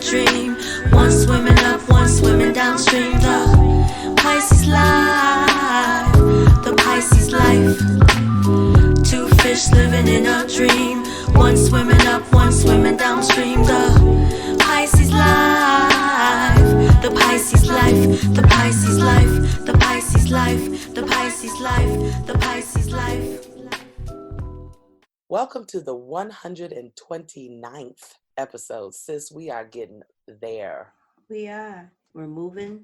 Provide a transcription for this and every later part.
dream. One swimming up, one swimming downstream. The Pisces life, the Pisces life. Two fish living in a dream. One swimming up, one swimming downstream. The Pisces life, the Pisces life, the Pisces life, the Pisces life, the Pisces life, the Pisces life. Welcome to the 129th episode. Sis, we are getting there. We are. We're moving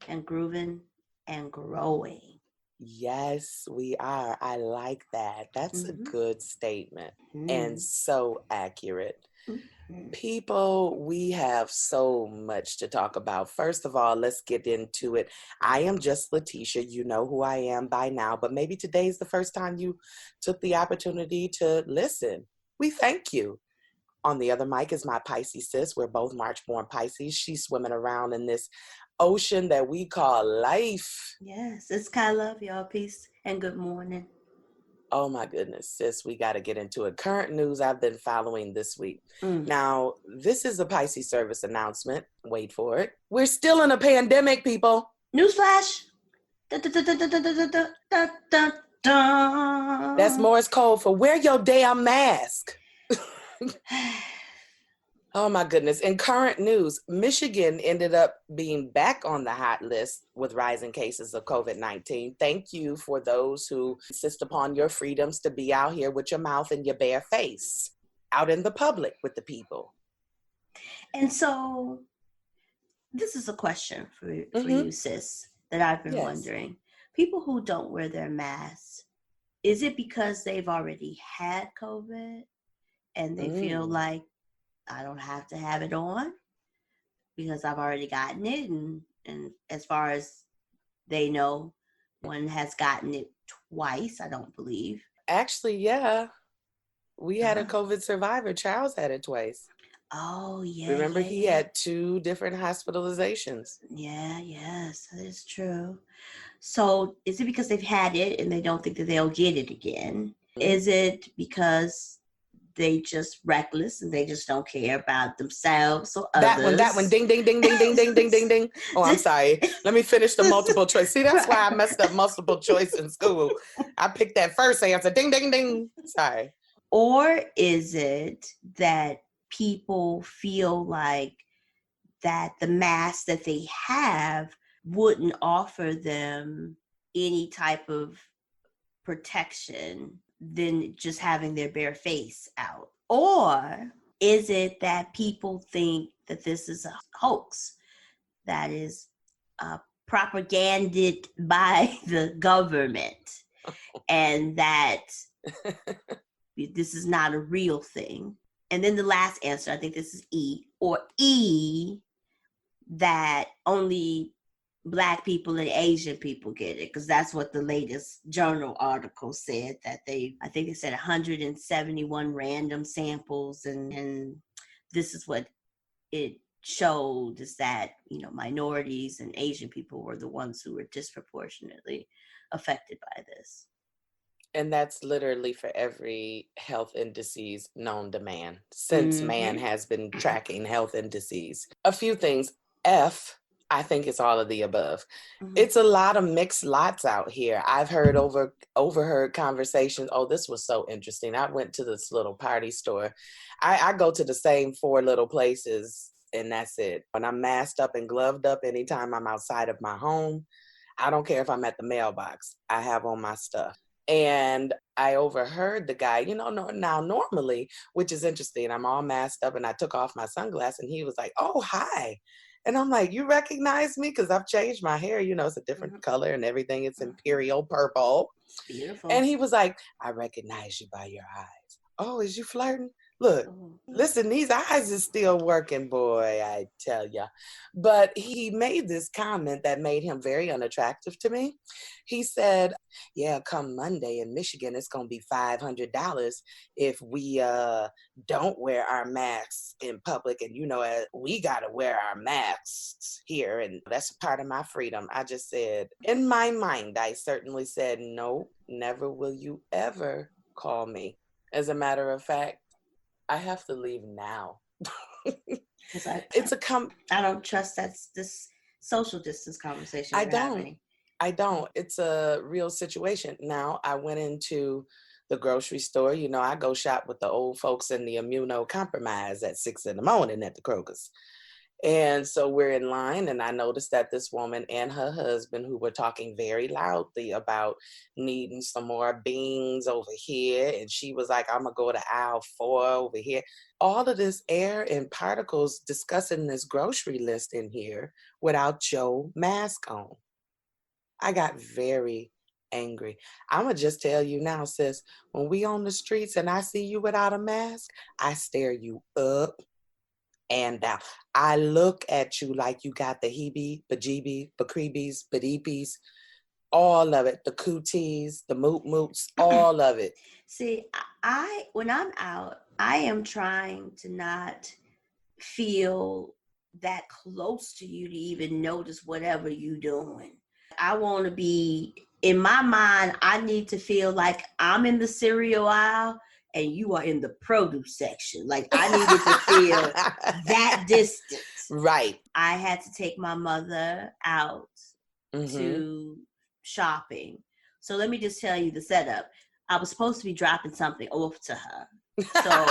and grooving and growing. Yes, we are. I like that. That's a good statement and so accurate. People, we have so much to talk about. First of all, let's get into it. I am just Letitia. You know who I am by now, but maybe today's the first time you took the opportunity to listen. We thank you. On the other mic is my Pisces sis. We're both March-born Pisces. She's swimming around in this ocean that we call life. Yes, it's Sky Love, y'all. Peace and good morning. Oh my goodness, sis, we got to get into it. Current news I've been following this week. Now, this is a Pisces service announcement. Wait for it. We're still in a pandemic, people. Newsflash. That's Morse code for wear your damn mask. Oh my goodness. In current news, Michigan ended up being back on the hot list with rising cases of COVID-19. Thank you for those who insist upon your freedoms to be out here with your mouth and your bare face, out in the public with the people. And so this is a question for you, sis, that I've been wondering. People who don't wear their masks, is it because they've already had COVID and they feel like, I don't have to have it on because I've already gotten it. And as far as they know, one has gotten it twice, I don't believe. Actually, yeah. We had a COVID survivor. Charles had it twice. Oh, yeah. Remember, he had 2 different hospitalizations. Yeah, yes, that is true. So is it because they've had it and they don't think that they'll get it again? Is it because they just reckless and they just don't care about themselves or others? That one, ding, ding, ding, ding, ding, ding, ding, ding, ding. Oh, I'm sorry. Let me finish the multiple choice. See, that's why I messed up multiple choice in school. I picked that first answer, ding, ding, ding. Sorry. Or is it that people feel like that the mask that they have wouldn't offer them any type of protection than just having their bare face out? Or is it that people think that this is a hoax that is propaganded by the government and that this is not a real thing? And then the last answer, I think this is E, or E, that only Black people and Asian people get it, because that's what the latest journal article said, that I think they said 171 random samples, and this is what it showed, is that, minorities and Asian people were the ones who were disproportionately affected by this. And that's literally for every health indices known to man, since man has been tracking health indices. A few things. F, I think it's all of the above. It's a lot of mixed lots out here. I've heard overheard conversations. Oh, this was so interesting. I went to this little party store. I go to the same 4 little places, and that's it. When I'm masked up and gloved up anytime I'm outside of my home, I don't care if I'm at the mailbox. I have on my stuff. And I overheard the guy, now normally, which is interesting, I'm all masked up and I took off my sunglasses and he was like, oh, hi. And I'm like, you recognize me? Because I've changed my hair. It's a different color and everything. It's imperial purple. It's beautiful. And he was like, I recognize you by your eyes. Oh, is you flirting? Look, listen, these eyes is still working, boy, I tell ya. But he made this comment that made him very unattractive to me. He said, yeah, come Monday in Michigan, it's going to be $500 if we don't wear our masks in public. And, we got to wear our masks here. And that's a part of my freedom. I just said, in my mind, I certainly said, no, never will you ever call me. As a matter of fact, I have to leave now. Because I don't trust that's this social distance conversation we're having. I don't. It's a real situation. Now, I went into the grocery store. You know, I go shop with the old folks in the immunocompromised at 6 a.m. at the Kroger's. And so we're in line, and I noticed that this woman and her husband, who were talking very loudly about needing some more beans over here, and she was like, I'm going to go to aisle 4 over here. All of this air and particles discussing this grocery list in here without your mask on. I got very angry. I'm going to just tell you now, sis, when we on the streets and I see you without a mask, I stare you up and down. I look at you like you got the heebie, bejeebies, bakreebies, badeepies, all of it, the cooties, the moot moots, all of it. See, I when I'm out, I am trying to not feel that close to you to even notice whatever you're doing. I want to be, in my mind, I need to feel like I'm in the cereal aisle and you are in the produce section. Like I needed to feel that distance. Right. I had to take my mother out to shopping. So let me just tell you the setup. I was supposed to be dropping something off to her. So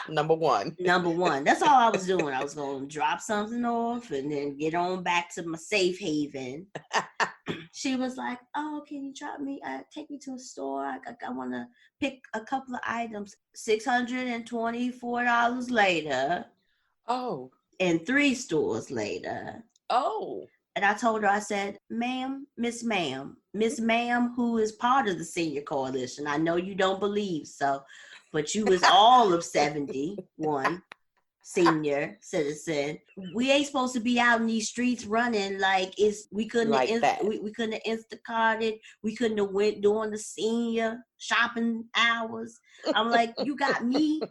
number one. That's all I was doing. I was going to drop something off and then get on back to my safe haven. She was like, oh, can you take me to a store? I want to pick a couple of items. $624 later. Oh. And 3 stores later. Oh. And I told her, I said, Miss Ma'am, who is part of the senior coalition. I know you don't believe so, but you was all of 71 senior citizen. We ain't supposed to be out in these streets running like we couldn't like have we couldn't have Instacarted. We couldn't have went during the senior shopping hours. I'm like, you got me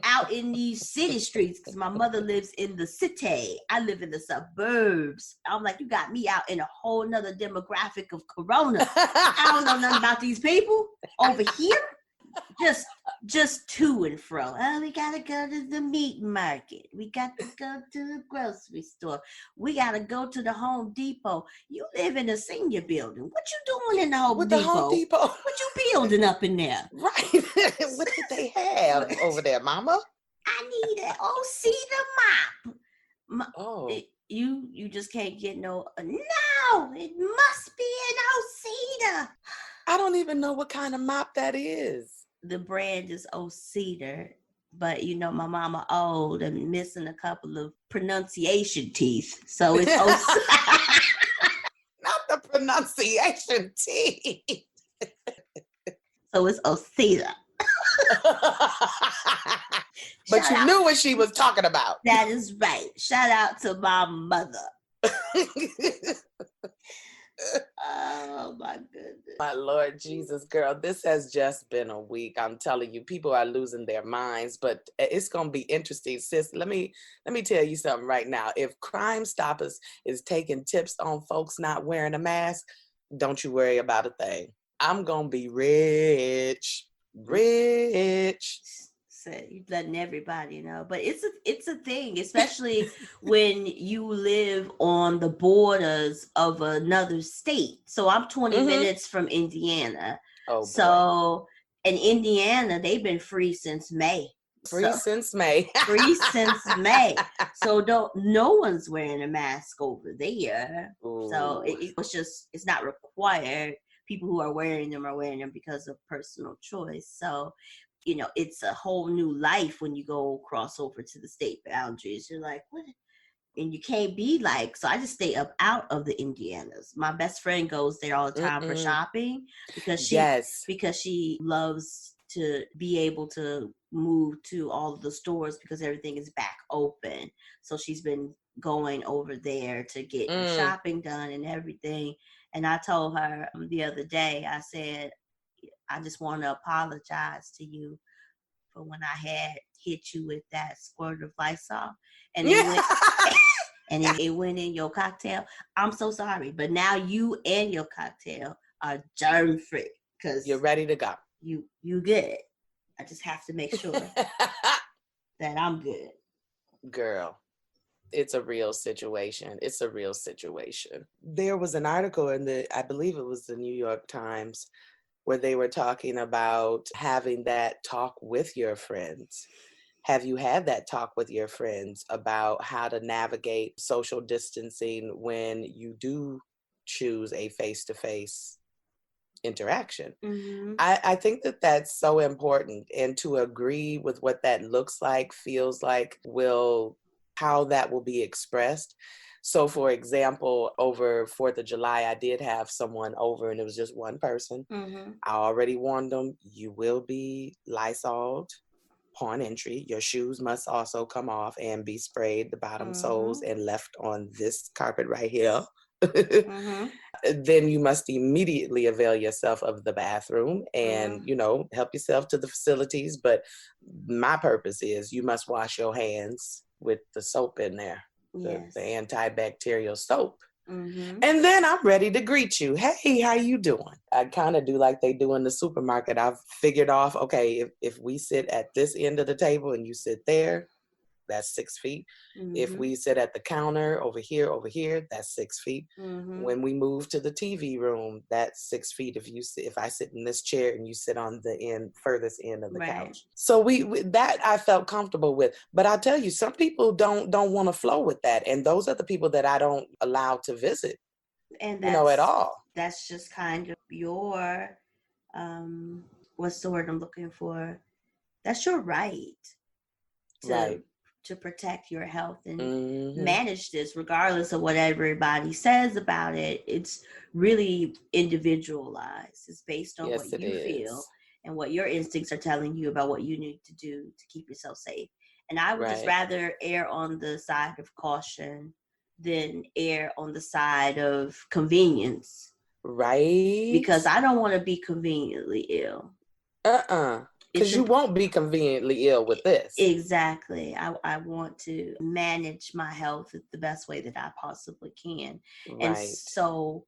out in these city streets because my mother lives in the city. I live in the suburbs. I'm like, you got me out in a whole nother demographic of corona. I don't know nothing about these people over here. Just to and fro. Oh, we gotta go to the meat market. We got to go to the grocery store. We gotta go to the Home Depot. You live in a senior building. What you doing in the Home Depot? The Home Depot? What you building up in there? Right. What did they have over there, Mama? I need an Cedar mop. Oh. You just can't get no. No, it must be an Cedar. I don't even know what kind of mop that is. The brand is Cedar, but you know my mama old and missing a couple of pronunciation teeth, so it's not the pronunciation teeth. So it's Cedar. But you knew what she was talking about. That is right. Shout out to my mother. Oh my goodness. My Lord Jesus, girl, this has just been a week. I'm telling you, people are losing their minds, but it's going to be interesting. Sis, let me tell you something right now. If Crime Stoppers is taking tips on folks not wearing a mask, don't you worry about a thing. I'm going to be rich. So you're letting everybody know, but it's a thing, especially when you live on the borders of another state. So I'm 20 minutes from Indiana. Oh, so in Indiana, they've been free since May. Since May. So no one's wearing a mask over there. Ooh. So it's not required. People who are wearing them because of personal choice. So, you know, it's a whole new life when you go cross over to the state boundaries. You're like, what? And you can't be like, so I just stay out of the Indianas. My best friend goes there all the time for shopping because she loves to be able to move to all of the stores because everything is back open. So she's been going over there to get her shopping done and everything. And I told her the other day, I said, I just want to apologize to you for when I had hit you with that squirt of Lysol and it went in your cocktail. I'm so sorry, but now you and your cocktail are germ free because you're ready to go. You good. I just have to make sure that I'm good. Girl, it's a real situation. It's a real situation. There was an article I believe it was the New York Times, where they were talking about having that talk with your friends. Have you had that talk with your friends about how to navigate social distancing when you do choose a face-to-face interaction? Mm-hmm. I think that that's so important, and to agree with what that looks like, feels like, how that will be expressed. So for example, over 4th of July, I did have someone over and it was just one person. Mm-hmm. I already warned them, you will be Lysoled upon entry. Your shoes must also come off and be sprayed, the bottom soles, and left on this carpet right here. Mm-hmm. Then you must immediately avail yourself of the bathroom and, help yourself to the facilities. But my purpose is you must wash your hands with the soap in there, the Yes. antibacterial soap. Mm-hmm. And then I'm ready to greet you. Hey, how you doing? I kind of do like they do in the supermarket. I've figured off, okay, if we sit at this end of the table and you sit there, that's 6 feet. If Mm-hmm. we sit at the counter over here, that's 6 feet. Mm-hmm. When we move to the TV room, that's 6 feet. If I sit in this chair and you sit on the furthest end of the Right. couch. So that I felt comfortable with. But I'll tell you, some people don't want to flow with that. And those are the people that I don't allow to visit, And at all. that's just kind of your what's the word I'm looking for? That's your right Right. to protect your health and Mm-hmm. manage this regardless of what everybody says about it. It's really individualized. It's based on what you feel and what your instincts are telling you about what you need to do to keep yourself safe. And I would just rather err on the side of caution than err on the side of convenience. Right. Because I don't want to be conveniently ill. Because you won't be conveniently ill with this. Exactly. I want to manage my health the best way that I possibly can. Right. And so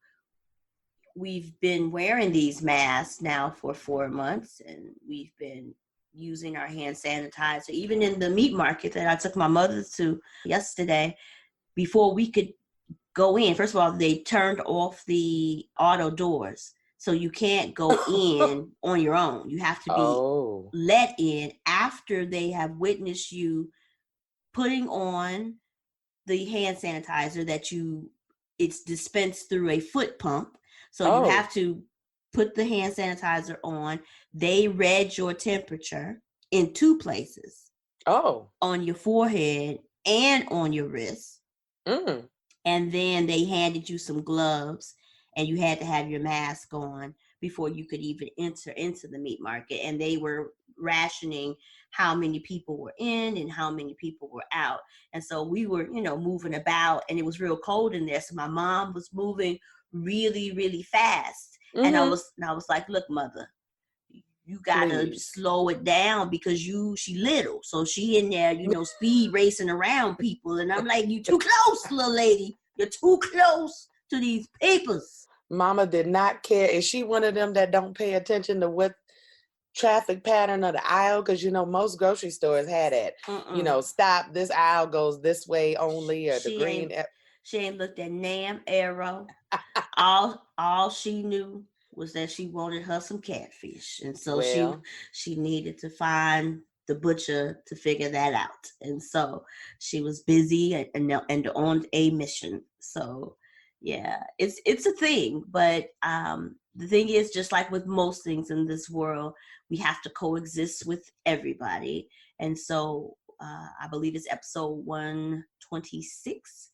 we've been wearing these masks now for 4 months, and we've been using our hand sanitizer. Even in the meat market that I took my mother to yesterday, before we could go in, first of all, they turned off the auto doors. So you can't go in on your own. You have to be let in after they have witnessed you putting on the hand sanitizer it's dispensed through a foot pump. So you have to put the hand sanitizer on. They read your temperature in 2 places. On your forehead and on your wrist. And then they handed you some gloves, and you had to have your mask on before you could even enter into the meat market. And they were rationing how many people were in and how many people were out. And so we were, moving about, and it was real cold in there. So my mom was moving really, really fast. Mm-hmm. And I was like, look, mother, you gotta slow it down because she little. So she in there, speed racing around people. And I'm like, you too close, little lady. You're too close to these papers. Mama did not care. Is she one of them that don't pay attention to what traffic pattern of the aisle? Because, most grocery stores had it. Stop, this aisle goes this way only, or the green. She ain't looked at Nam Arrow. all she knew was that she wanted her some catfish, and so she needed to find the butcher to figure that out. And so she was busy and on a mission. So yeah, it's a thing. But the thing is, just like with most things in this world, we have to coexist with everybody. And so I believe it's episode 126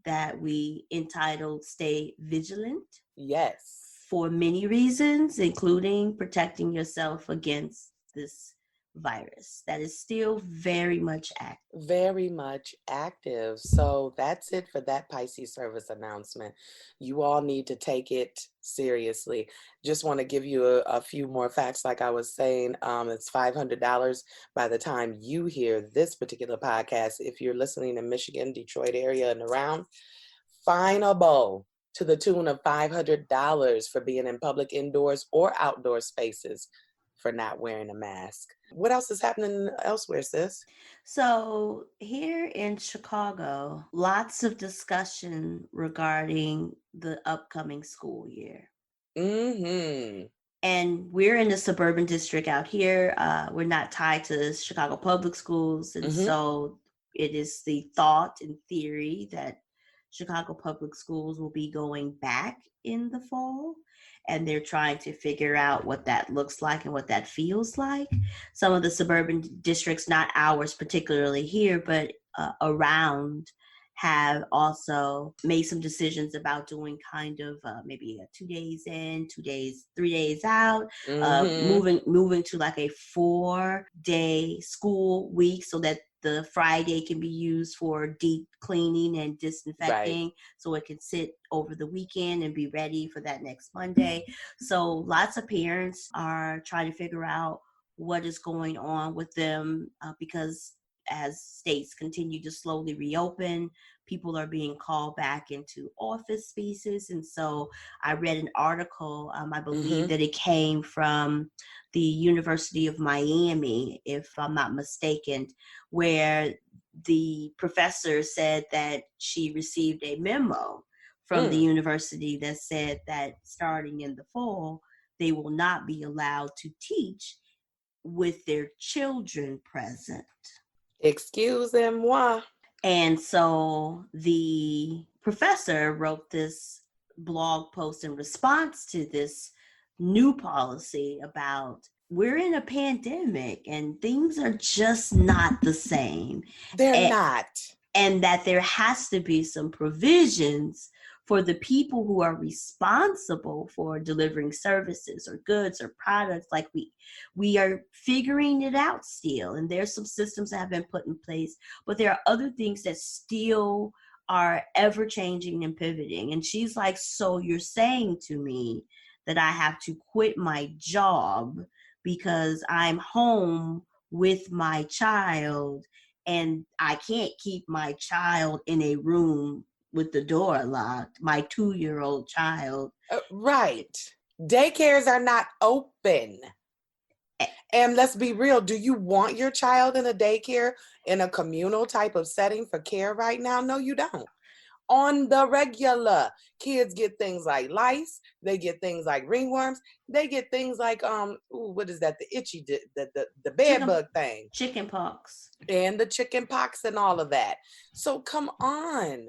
that we entitled Stay Vigilant. Yes. For many reasons, including protecting yourself against this virus that is still very much active. Very much active. So that's it for that Pisces service announcement. You all need to take it seriously. Just want to give you a few more facts. Like I was saying, it's $500 by the time you hear this particular podcast. If you're listening in Michigan, Detroit area and around, finable to the tune of $500 for being in public indoors or outdoor spaces. for not wearing a mask. What else is happening elsewhere, sis? So here in Chicago, lots of discussion regarding the upcoming school year. Mm-hmm. And we're in the suburban district out here. We're not tied to Chicago public schools. And Mm-hmm. so it is the thought and theory that Chicago public schools will be going back in the fall. And they're trying to figure out what that looks like and what that feels like. Some of the suburban districts, not ours particularly here, but around, have also made some decisions about doing kind of maybe 2 days in, 2 days, 3 days out, Mm-hmm. moving to like a 4-day school week so that the Friday can be used for deep cleaning and disinfecting, Right. so it can sit over the weekend and be ready for that next Monday. So lots of parents are trying to figure out what is going on with them because as states continue to slowly reopen, people are being called back into office spaces. And so I read an article, I believe Mm-hmm. that it came from the University of Miami, if I'm not mistaken, where the professor said that she received a memo from the Mm. university that said that starting in the fall, they will not be allowed to teach with their children present. Excusez-moi. And so the professor wrote this blog post in response to this new policy about we're in a pandemic and things are just not the same. They're And, not. and that there has to be some provisions for the people who are responsible for delivering services or goods or products. Like we are figuring it out still, and there's some systems that have been put in place, but there are other things that still are ever changing and pivoting. And she's like, so you're saying to me that I have to quit my job because I'm home with my child and I can't keep my child in a room with the door locked, my 2-year-old child. Right. Daycares are not open. And let's be real, do you want your child in a daycare in a communal type of setting for care right now? No, you don't. On the regular, kids get things like lice, they get things like ringworms, they get things like what is that, the itchy, the bed bug thing, Chicken pox, and the chicken pox and all of that. So come on.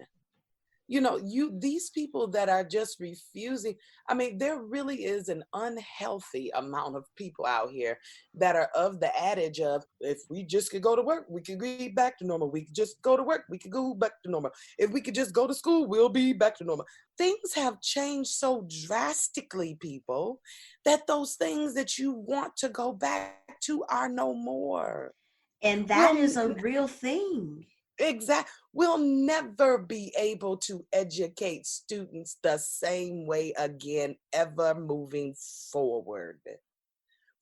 These people that are just refusing, I mean, there really is an unhealthy amount of people out here that are of the adage of, if we just could go to work, we could be back to normal. We could just go to work, we could go back to normal. If we could just go to school, we'll be back to normal. Things have changed so drastically, people, that those things that you want to go back to are no more. and that is a real thing. Exactly. We'll never be able to educate students the same way again, ever moving forward,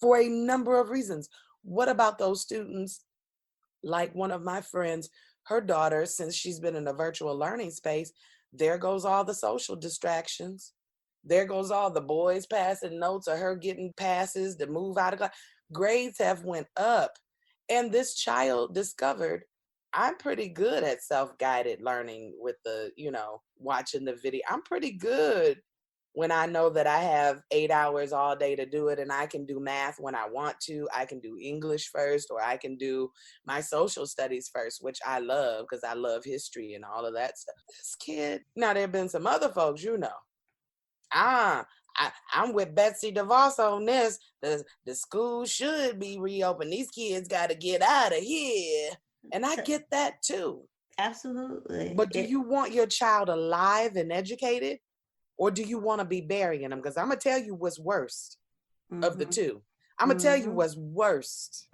for a number of reasons. What about those students, like one of my friends, her daughter, since she's been in a virtual learning space, there goes all the social distractions. There goes all the boys passing notes or her getting passes to move out of class. Grades have went up. And this child discovered, I'm pretty good at self-guided learning with watching the video. I'm pretty good when I know that I have 8 hours all day to do it, and I can do math when I want to. I can do English first, or I can do my social studies first, which I love because I love history and all of that stuff. This kid, now there have been some other folks, I'm with Betsy DeVos on this. The school should be reopened. These kids got to get out of here. And I get that too. Absolutely. But do you want your child alive and educated? Or do you want to be burying them? Because I'm going to tell you what's worst of the two. I'm going to tell you what's worst.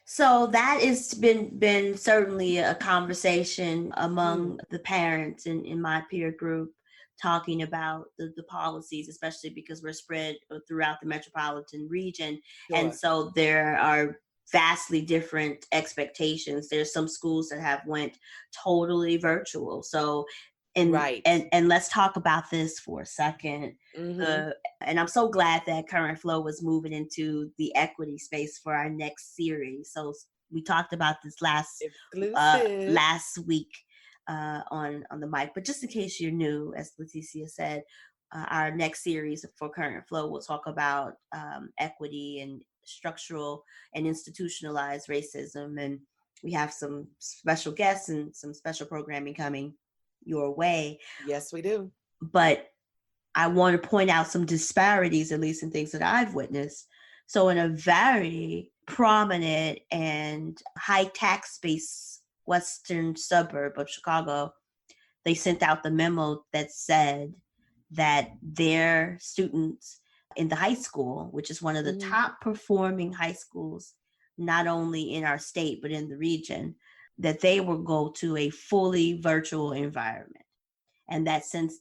So that has been certainly a conversation among the parents in my peer group, talking about the policies, especially because we're spread throughout the metropolitan region. Sure. And so there are vastly different expectations. There's some schools that have went totally virtual. So Right. And let's talk about this for a second. Mm-hmm. And I'm so glad that Current Flow was moving into the equity space for our next series. So we talked about this Exclusive. last week on the mic. But just in case you're new, as Letitia said, our next series for Current Flow will talk about equity and structural and institutionalized racism. And we have some special guests and some special programming coming your way. Yes, we do. But I want to point out some disparities, at least in things that I've witnessed. So in a very prominent and high tax base western suburb of Chicago, they sent out the memo that said that their students in the high school, which is one of the top performing high schools, not only in our state, but in the region, that they will go to a fully virtual environment. And that since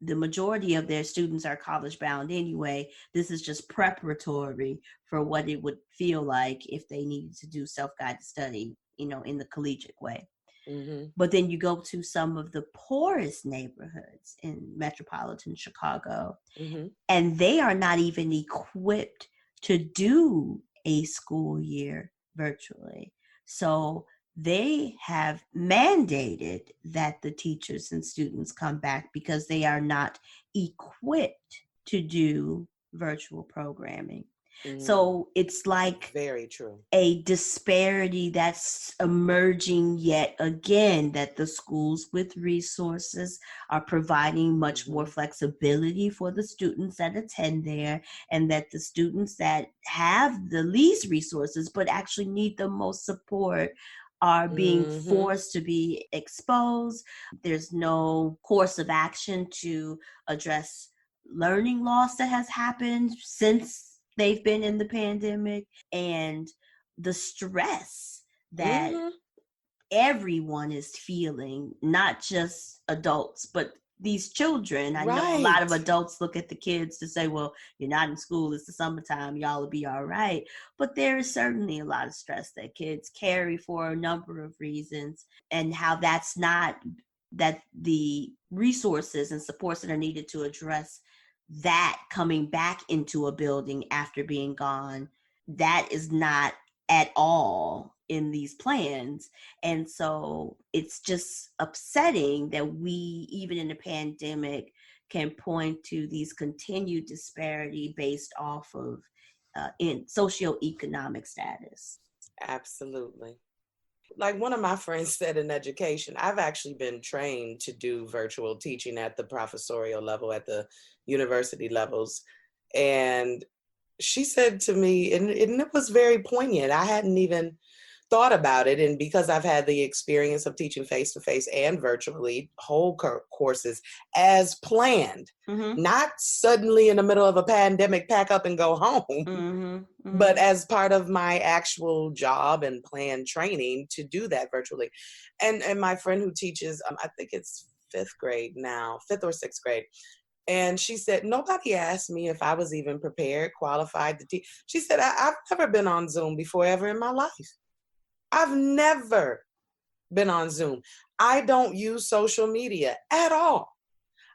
the majority of their students are college bound anyway, this is just preparatory for what it would feel like if they needed to do self-guided study, in the collegiate way. Mm-hmm. But then you go to some of the poorest neighborhoods in metropolitan Chicago, and they are not even equipped to do a school year virtually. So they have mandated that the teachers and students come back because they are not equipped to do virtual programming. So it's like very true. A disparity that's emerging yet again, that the schools with resources are providing much more flexibility for the students that attend there, and that the students that have the least resources but actually need the most support are being forced to be exposed. There's no course of action to address learning loss that has happened since they've been in the pandemic, and the stress that everyone is feeling, not just adults, but these children. I know a lot of adults look at the kids to say, well, you're not in school, it's the summertime, y'all will be all right. But there is certainly a lot of stress that kids carry for a number of reasons, and how that's not, that the resources and supports that are needed to address that coming back into a building after being gone, that is not at all in these plans. And so it's just upsetting that we, even in the pandemic, can point to these continued disparity based off of in socioeconomic status. Absolutely. Like one of my friends said in education, I've actually been trained to do virtual teaching at the professorial level, at the university levels. And she said to me, and it was very poignant, I hadn't even thought about it. And because I've had the experience of teaching face-to-face and virtually whole courses as planned, not suddenly in the middle of a pandemic, pack up and go home, but as part of my actual job and planned training to do that virtually. And my friend who teaches, I think it's fifth grade now, fifth or sixth grade. And she said, nobody asked me if I was even prepared, qualified to teach. She said, I've never been on Zoom before ever in my life. I've never been on Zoom. I don't use social media at all.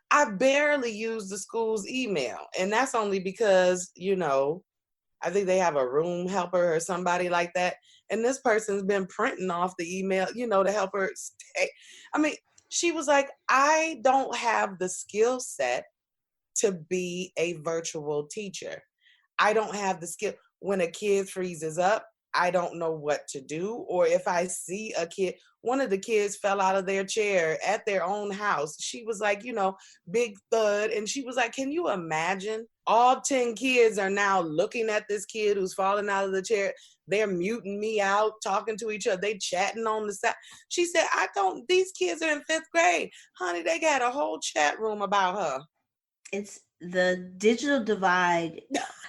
I barely use the school's email. And that's only because, I think they have a room helper or somebody like that. And this person's been printing off the email, to help her stay. I mean, she was like, I don't have the skill set to be a virtual teacher. I don't have the skill. When a kid freezes up, I don't know what to do. Or if I see a kid, one of the kids fell out of their chair at their own house. She was like, big thud. And she was like, can you imagine? All 10 kids are now looking at this kid who's falling out of the chair. They're muting me out, talking to each other. They chatting on the side. She said, these kids are in fifth grade. Honey, they got a whole chat room about her. It's the digital divide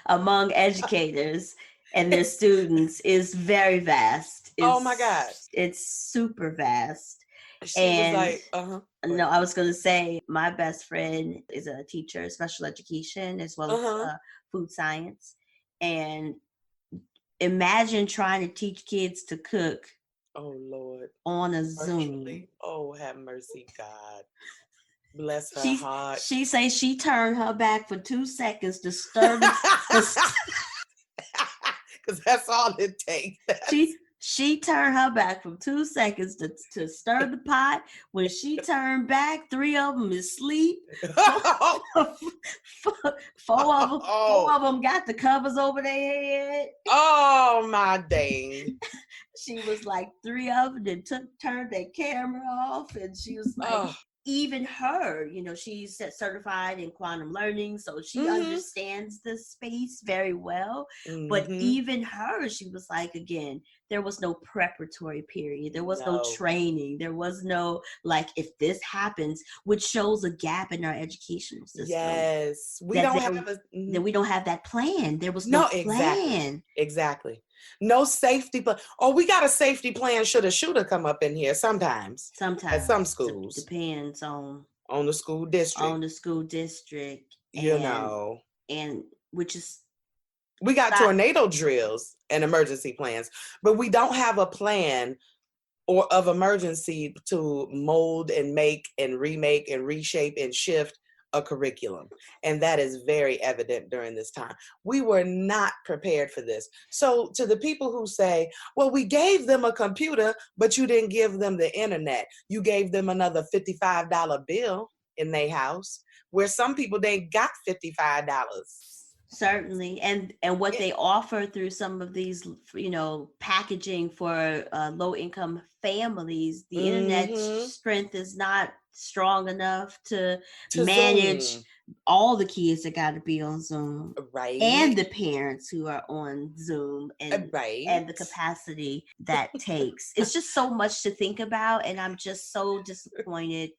among educators and their students is very vast. Oh my God. It's super vast. She was like, No, I was going to say, my best friend is a teacher, special education, as well as food science. And imagine trying to teach kids to cook. Oh, Lord. On a Zoom. Oh, have mercy, God. Bless her She heart. she say she turned her back for 2 seconds to stir the Because that's all it takes. she turned her back for 2 seconds to stir the pot. When she turned back, 3 of them is asleep. Four of them got the covers over their head. Oh my dang. She was like 3 of them and turned their camera off, and she was like, even her, she's certified in quantum learning, so she understands the space very well. But even her, she was like, again, there was no preparatory period. There was no training. There was no, like, if this happens, which shows a gap in our educational system. Yes. We that we don't have that plan. There was no plan. Exactly. No safety plan. Oh, we got a safety plan. Shoulda come up in here sometimes. At some schools. Depends on the school district. And which is, we got tornado drills and emergency plans, but we don't have a plan or of emergency to mold and make and remake and reshape and shift a curriculum. And that is very evident during this time. We were not prepared for this. So to the people who say, well, we gave them a computer, but you didn't give them the internet. You gave them another $55 bill in their house, where some people, they got $55. Certainly. And what they offer through some of these, packaging for low income families, the internet strength is not strong enough to manage Zoom. All the kids that got to be on Zoom, right? And the parents who are on Zoom, and the capacity that takes. It's just so much to think about, and I'm just so disappointed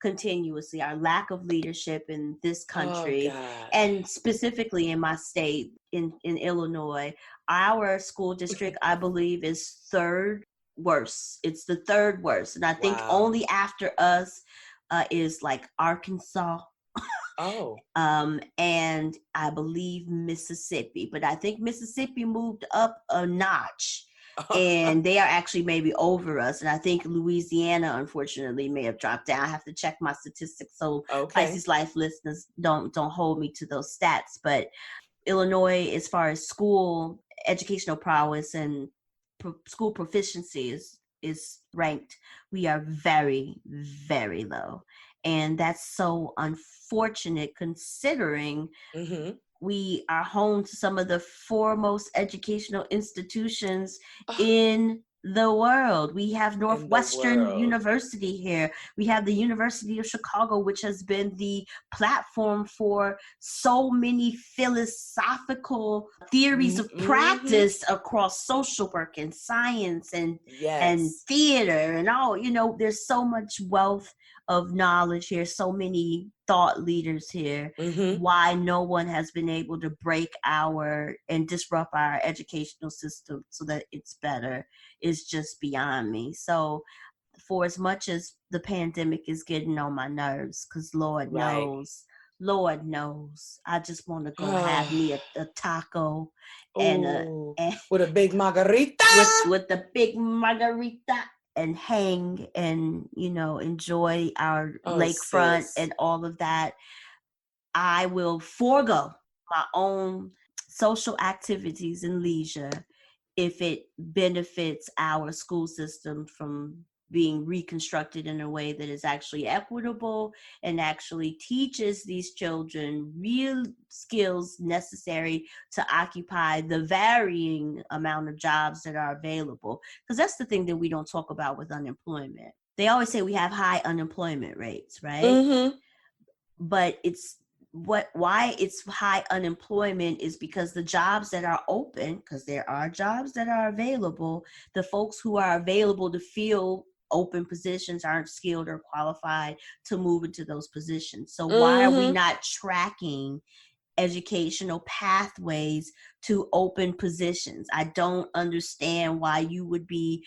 continuously. Our lack of leadership in this country, and specifically in my state, in Illinois. Our school district, I believe, is third worst. It's the third worst, and I think only after us is like Arkansas. And I believe Mississippi, but I think Mississippi moved up a notch. And they are actually maybe over us. And I think Louisiana, unfortunately, may have dropped down. I have to check my statistics. So Pisces Life listeners, don't hold me to those stats. But Illinois, as far as school educational prowess and school proficiency is ranked, we are very, very low. And that's so unfortunate, considering we are home to some of the foremost educational institutions in the world. We have Northwestern University here. We have the University of Chicago, which has been the platform for so many philosophical theories of practice across social work and science and theater and all. There's so much wealth of knowledge here, so many thought leaders here. Why no one has been able to break and disrupt our educational system so that it's better is just beyond me. So for as much as the pandemic is getting on my nerves, because Lord knows, I just want to go have me a taco and with a big margarita, with the big margarita, and hang and enjoy our lakefront and all of that. I will forego my own social activities and leisure if it benefits our school system from being reconstructed in a way that is actually equitable and actually teaches these children real skills necessary to occupy the varying amount of jobs that are available. Because that's the thing that we don't talk about with unemployment. They always say we have high unemployment rates, right? But why it's high unemployment is because the jobs that are open, because there are jobs that are available, the folks who are available to fill open positions aren't skilled or qualified to move into those positions. So why are we not tracking educational pathways to open positions? I don't understand why you would be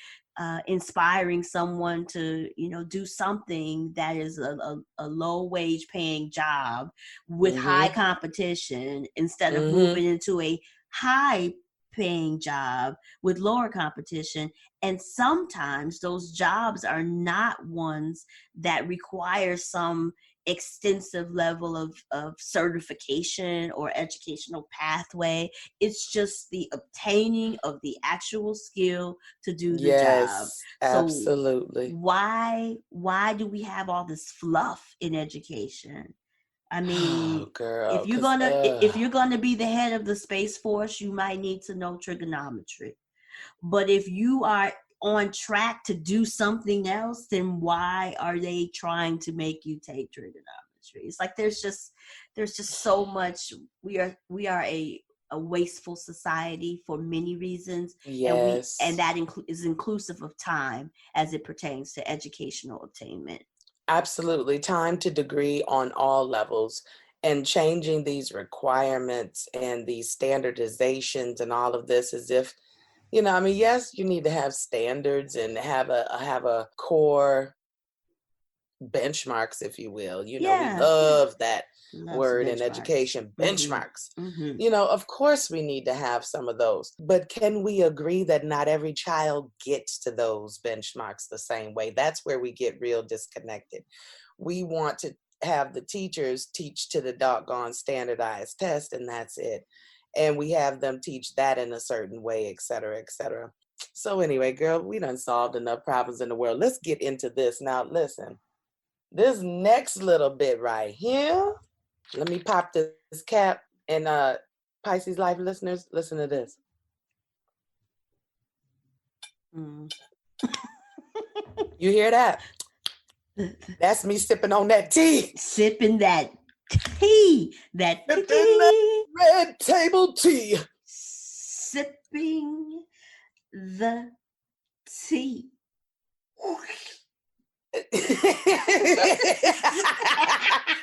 inspiring someone to, do something that is a low wage paying job with high competition instead of moving into a high paying job with lower competition. And sometimes those jobs are not ones that require some extensive level of certification or educational pathway. It's just the obtaining of the actual skill to do the job. Yes, So absolutely. why do we have all this fluff in education? I mean, Oh, girl, if you're gonna be the head of the Space Force, you might need to know trigonometry. But if you are on track to do something else, then why are they trying to make you take trigonometry? It's like there's just so much. We are a wasteful society for many reasons, yes, and that is inclusive of time as it pertains to educational attainment. absolutely. Time to degree on all levels, and changing these requirements and these standardizations and all of this as if, I mean, yes, you need to have standards and have a core benchmarks, if you will. We love that word in education, benchmarks. Of course we need to have some of those, but can we agree that not every child gets to those benchmarks the same way? That's where we get real disconnected. We want to have the teachers teach to the doggone standardized test, and that's it. And we have them teach that in a certain way, et cetera, et cetera. So anyway, girl, we done solved enough problems in the world. Let's get into this. Now, listen, this next little bit right here, let me pop this cap, and Pisces Life listeners, listen to this. You hear that? That's me sipping on that tea. Sipping that tea. That tea. Red table tea. Sipping the tea.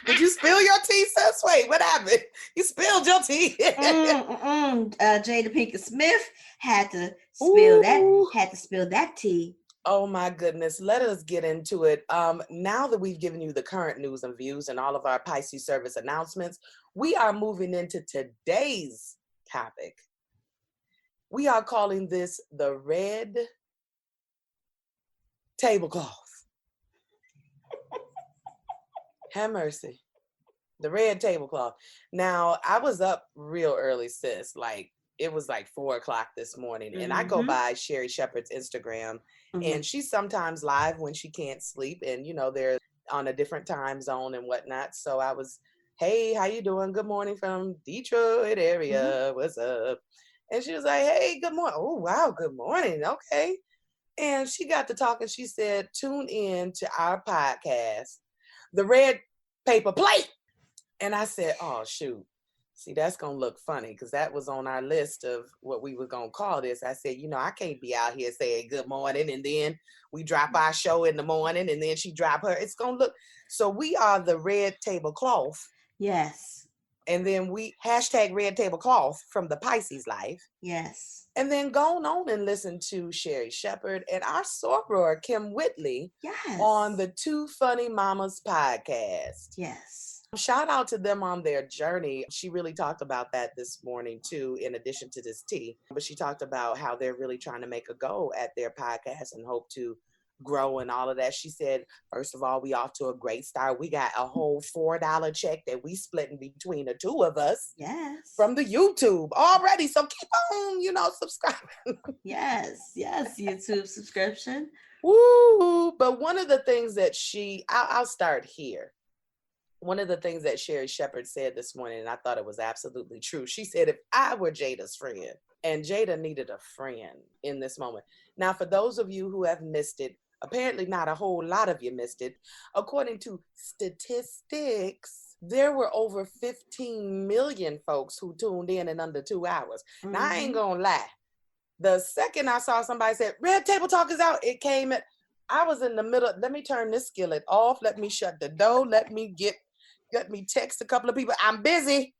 Did you spill your tea, sis? Wait, what happened? You spilled your tea. Jada Pinkett Smith had to spill that tea. Oh my goodness. Let us get into it. Now that we've given you the current news and views and all of our Pisces service announcements, we are moving into today's topic. We are calling this the Red Tablecloth. Have mercy. The Red Tablecloth. Now, I was up real early, sis. Like, it was like 4:00 this morning. And I go by Sherry Shepherd's Instagram. And she's sometimes live when she can't sleep. And, they're on a different time zone and whatnot. So I was, hey, how you doing? Good morning from Detroit area. What's up? And she was like, hey, good morning. Oh, wow, good morning. Okay. And she got to talking. She said, tune in to our podcast, The Red Paper Plate. And I said, oh, shoot. See, that's going to look funny because that was on our list of what we were going to call this. I said, I can't be out here saying good morning and then we drop our show in the morning and then she drop her. It's going to look. So we are the Red Tablecloth. Yes. And then we hashtag Red Tablecloth from the Pisces Life. Yes. And then go on and listen to Sherry Shepherd and our soror, Kim Whitley, on the Two Funny Mamas podcast. Yes. Shout out to them on their journey. She really talked about that this morning too, in addition to this tea. But she talked about how they're really trying to make a go at their podcast and hope to grow and all of that. She said, first of all, we off to a great start. We got a whole $4 check that we splitting between the two of us. Yes. From the YouTube already. So keep on, subscribing. Yes. YouTube subscription. Woo! But one of the things that I'll start here. One of the things that Sherry Shepherd said this morning, and I thought it was absolutely true. She said, if I were Jada's friend, and Jada needed a friend in this moment. Now, for those of you who have missed it, apparently not a whole lot of you missed it. According to statistics, there were over 15 million folks who tuned in under 2 hours. Now, I ain't gonna lie. The second I saw somebody said, Red Table Talk is out, it came at, I was in the middle. Let me turn this skillet off. Let me shut the door. Let me text a couple of people. I'm busy.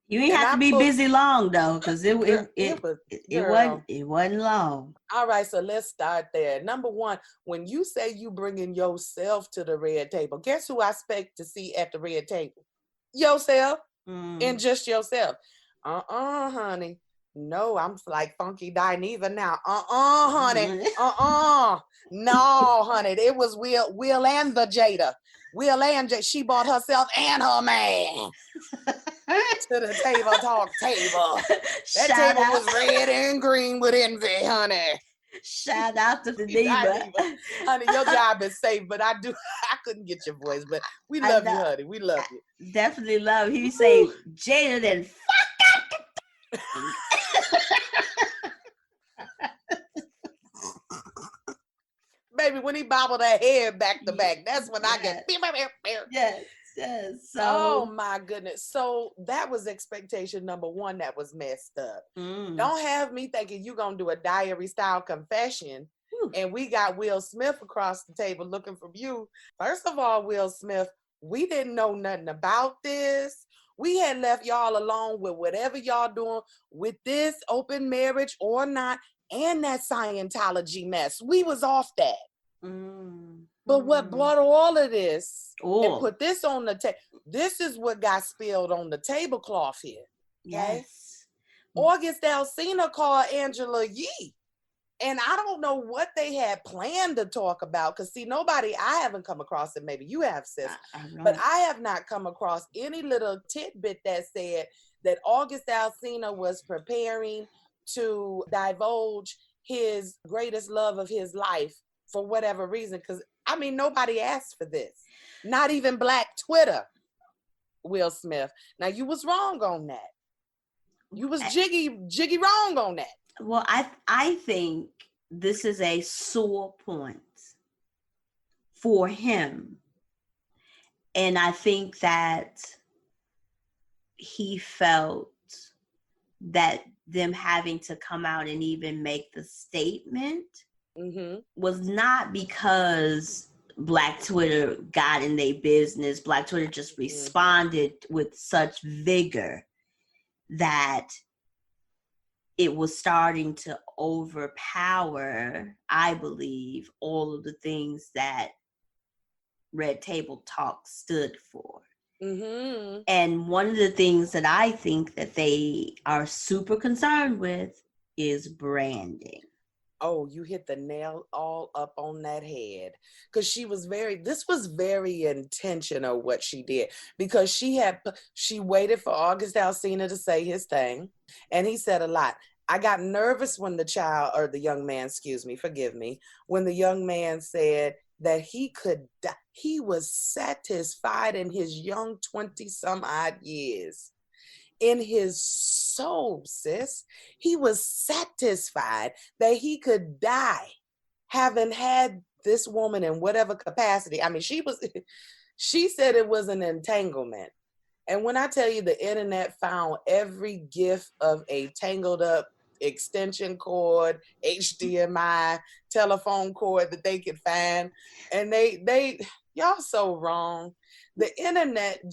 You ain't have to be busy long though, because it wasn't long. All right, so let's start there. Number one, when you say you bringing yourself to the red table, guess who I expect to see at the red table? Yourself, and just yourself. Honey. No, I'm like Funky Dineva now. Honey. No, honey. It was Will and the Jada. Will and she bought herself and her man to the table. That Shout table out, was red and green with envy, honey. shout out to the Diva. diva. Honey, your job is safe, but I couldn't get your voice, but we I love you, know. honey. We love you. Definitely love. He say Jada then Baby, when he bobbled her head back to back, that's when I get. Yes. So Oh my goodness. So that was expectation number one that was messed up. Don't have me thinking you're going to do a diary style confession and we got Will Smith across the table looking for you. First of all, Will Smith, we didn't know nothing about this. We had left y'all alone with whatever y'all doing with this open marriage or not, and that Scientology mess. We was off that. But what brought all of this and put this on the table, this is what got spilled on the tablecloth here. Okay? Yes. August Alsina called Angela Yee. And I don't know what they had planned to talk about. Because, see, I haven't come across it. Maybe you have, sis. But I have not come across any little tidbit that said that August Alsina was preparing to divulge his greatest love of his life for whatever reason. Because, I mean, nobody asked for this. Not even Black Twitter, Will Smith. Now, you was wrong on that. You was jiggy wrong on that. Well, I think this is a sore point for him. And I think that he felt that them having to come out and even make the statement was not because Black Twitter got in their business. Black Twitter just responded with such vigor that it was starting to overpower, I believe, all of the things that Red Table Talk stood for. And one of the things that I think that they are super concerned with is branding. Oh, you hit the nail all up on that head. Because this was very intentional what she did. Because she waited for August Alsina to say his thing. And he said a lot. I got nervous when the young man, forgive me, when the young man said that he could die. He was satisfied in his young 20-some odd years. In his soul, sis, he was satisfied that he could die having had this woman in whatever capacity. I mean, she said it was an entanglement. And when I tell you the internet found every gif of a tangled up extension cord, HDMI, telephone cord that they could find, and y'all so wrong. The internet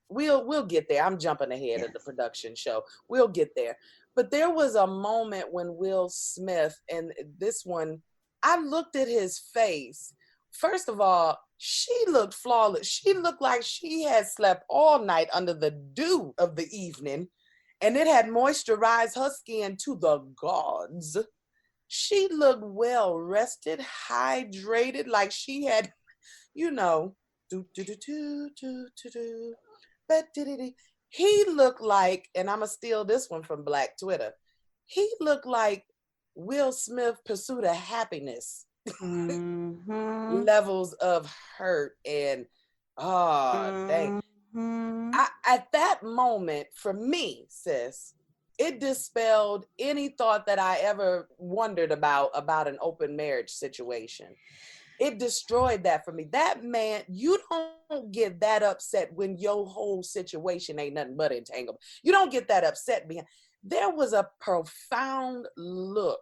we'll get there. I'm jumping ahead of the production show. We'll get there. But there was a moment when Will Smith, and this one, I looked at his face. First of all, she looked flawless. She looked like she had slept all night under the dew of the evening, and it had moisturized her skin to the gods. She looked well rested, hydrated, like she had, he looked like, and I'm going to steal this one from Black Twitter, he looked like Will Smith Pursuit of Happiness. Levels of hurt and, dang. At that moment, for me, sis, it dispelled any thought that I ever wondered about an open marriage situation. It destroyed that for me. That man, you don't get that upset when your whole situation ain't nothing but entanglement. You don't get that upset. There was a profound look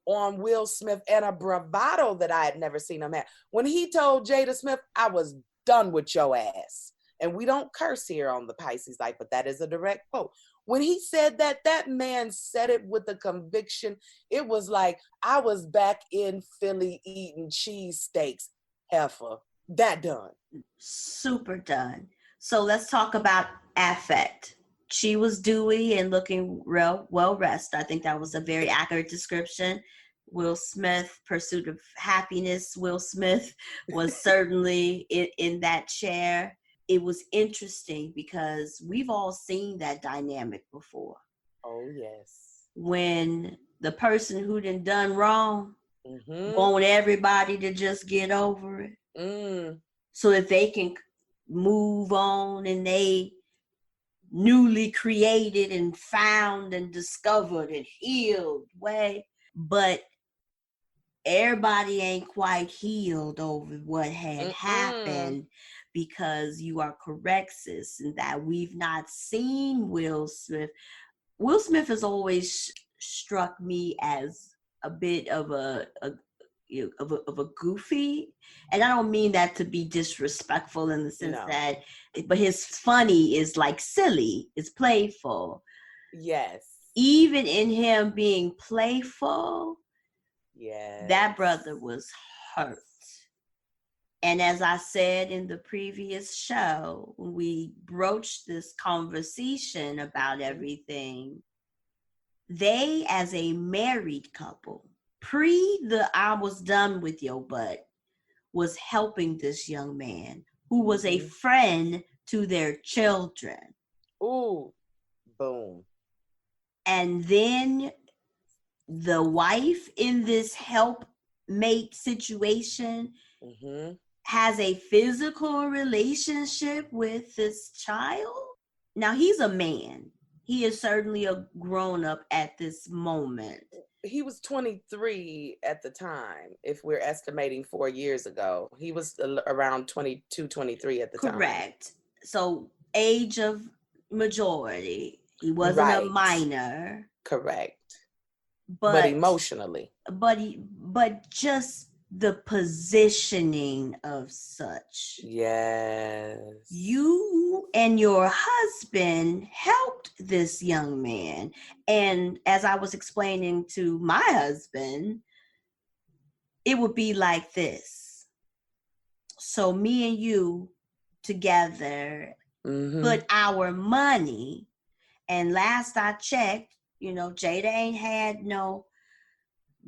on Will Smith and a bravado that I had never seen him have. When he told Jada Smith, I was done with your ass. And we don't curse here on the Pisces Life, but that is a direct quote. When he said that man said it with a conviction. It was like I was back in Philly eating cheesesteaks. Heifer. That done. Super done. So let's talk about affect. She was dewy and looking real well rested. I think that was a very accurate description. Will Smith, Pursuit of Happiness. Will Smith was certainly in that chair. It was interesting because we've all seen that dynamic before. Oh, yes. When the person who done wrong Mm-hmm. want everybody to just get over it so that they can move on in they newly created and found and discovered and healed way. But everybody ain't quite healed over what had happened, because you are correct, sis, in that we've not seen Will Smith. Will Smith has always struck me as a bit of a goofy, and I don't mean that to be disrespectful in the sense that, but his funny is like silly, it's playful. Yes. Even in him being playful, yes, that brother was hurt. And as I said in the previous show, when we broached this conversation about everything, they, as a married couple, I was done with your butt, was helping this young man who was a friend to their children. Ooh, boom. And then the wife in this helpmate situation has a physical relationship with this child. Now, he's a man. He is certainly a grown-up at this moment. He was 23 at the time, if we're estimating 4 years ago. He was around 22, 23 at the time. Correct. So, age of majority. He wasn't a minor. Correct. But emotionally. But just the positioning of such. Yes. You and your husband helped this young man. And as I was explaining to my husband, it would be like this. So me and you together put our money, and last I checked, Jada ain't had no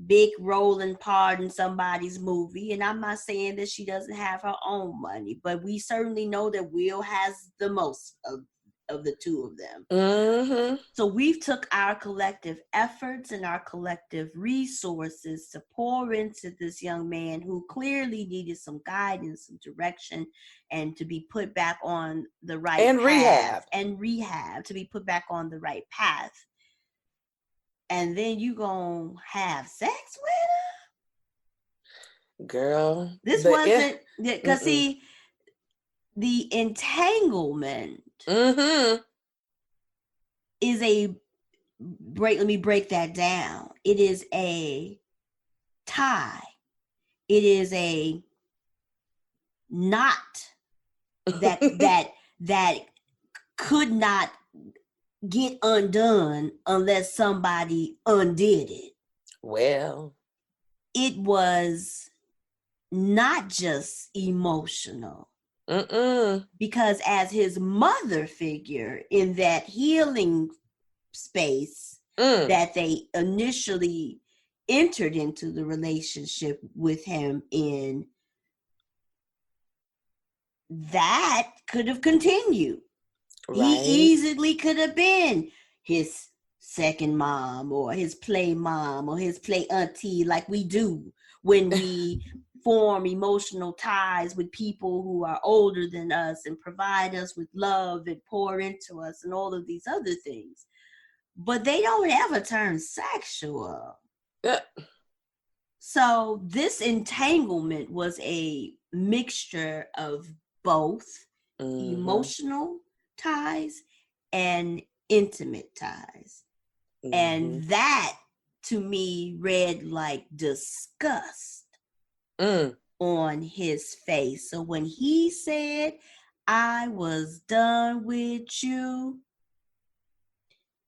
big rolling part in somebody's movie, and I'm not saying that she doesn't have her own money, but we certainly know that Will has the most of the two of them. So we've took our collective efforts and our collective resources to pour into this young man who clearly needed some guidance, some direction, and to be put back on the right path. Rehab, to be put back on the right path. And then you gonna have sex with her? Girl. This wasn't, because see, the entanglement is let me break that down. It is a tie. It is a knot that could not get undone unless somebody undid it. Well, it was not just emotional. Because as his mother figure in that healing space that they initially entered into the relationship with him in, that could have continued. Right. He easily could have been his second mom or his play mom or his play auntie, like we do when we form emotional ties with people who are older than us and provide us with love and pour into us and all of these other things. But they don't ever turn sexual. So this entanglement was a mixture of both emotional ties and intimate ties. And that, to me, read like disgust on his face. So when he said, "I was done with you,"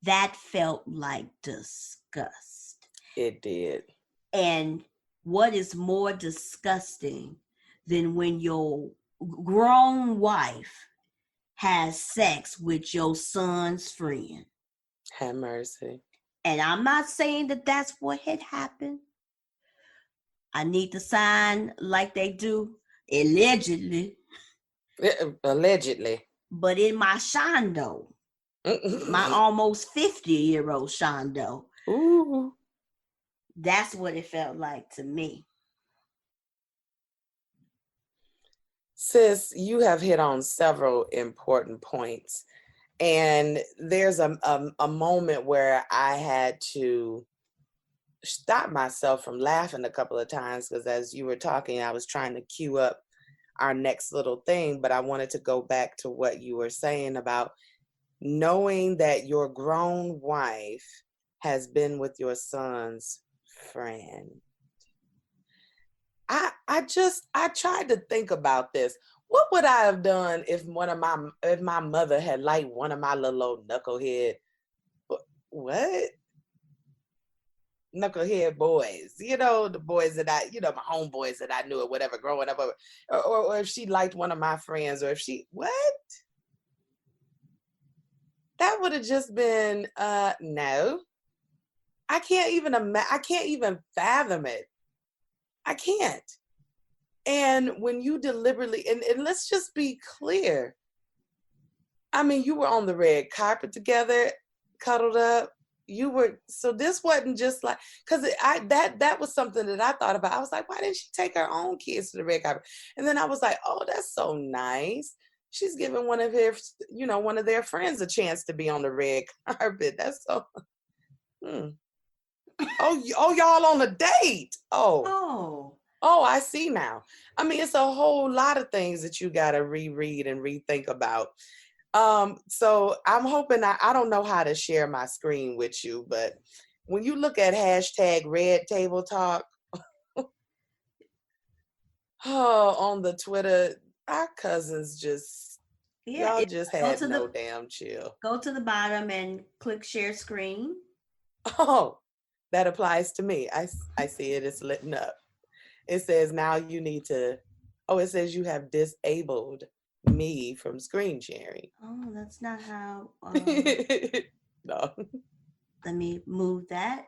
that felt like disgust. It did. And what is more disgusting than when your grown wife has sex with your son's friend? Have mercy. And I'm not saying that that's what had happened. I need to sign like they do, allegedly. Allegedly. But in my Shondo, my almost 50-year-old Shondo, Ooh. that's what it felt like to me. Sis, you have hit on several important points. And there's a moment where I had to stop myself from laughing a couple of times, because as you were talking, I was trying to cue up our next little thing, but I wanted to go back to what you were saying about knowing that your grown wife has been with your son's friend. I tried to think about this. What would I have done if my mother had liked one of my little old knucklehead, what? Knucklehead boys, the boys that my homeboys that I knew or whatever growing up, or if she liked one of my friends, or if she, what? That would have just been, no. I can't even fathom it. I can't. And when you deliberately, and let's just be clear. I mean, you were on the red carpet together, cuddled up. So this wasn't just like, because that was something that I thought about. I was like, why didn't she take her own kids to the red carpet? And then I was like, oh, that's so nice. She's giving one of their friends a chance to be on the red carpet. That's so. Oh, y'all on a date. Oh, I see now. I mean, it's a whole lot of things that you got to reread and rethink about. So I'm hoping, I don't know how to share my screen with you, but when you look at hashtag Red Tablecloth, on the Twitter, our cousins y'all just had no damn chill. Go to the bottom and click share screen. Oh, that applies to me. I see it. It's lit up. It says now you need to, it says you have disabled me from screen sharing. Oh, that's not how. No. Let me move that.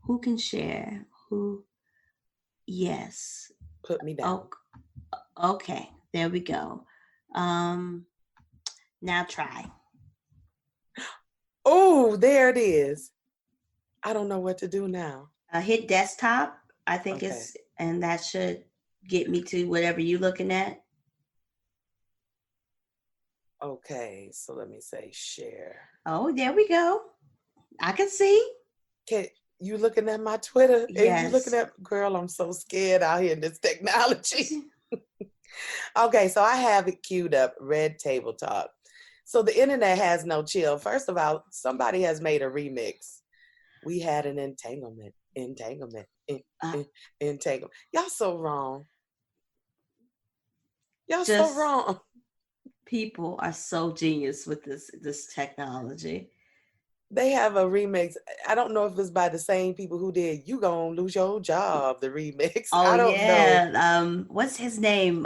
Who can share? Who? Yes. Put me down. Okay, there we go. Now try. Oh, there it is. I don't know what to do now. Hit desktop. I think and that should get me to whatever you're looking at. Okay, so let me say share. Oh, there we go. I can see. Okay, you looking at my Twitter? Yes. You looking at, girl, I'm so scared out here in this technology. Okay, so I have it queued up, Red Tablecloth. So the internet has no chill. First of all, somebody has made a remix. We had an entanglement. Y'all so wrong. Y'all so wrong. People are so genius with this technology. They have a remix. I don't know if it's by the same people who did You Gonna Lose Your Job, the remix. I don't know. What's his name?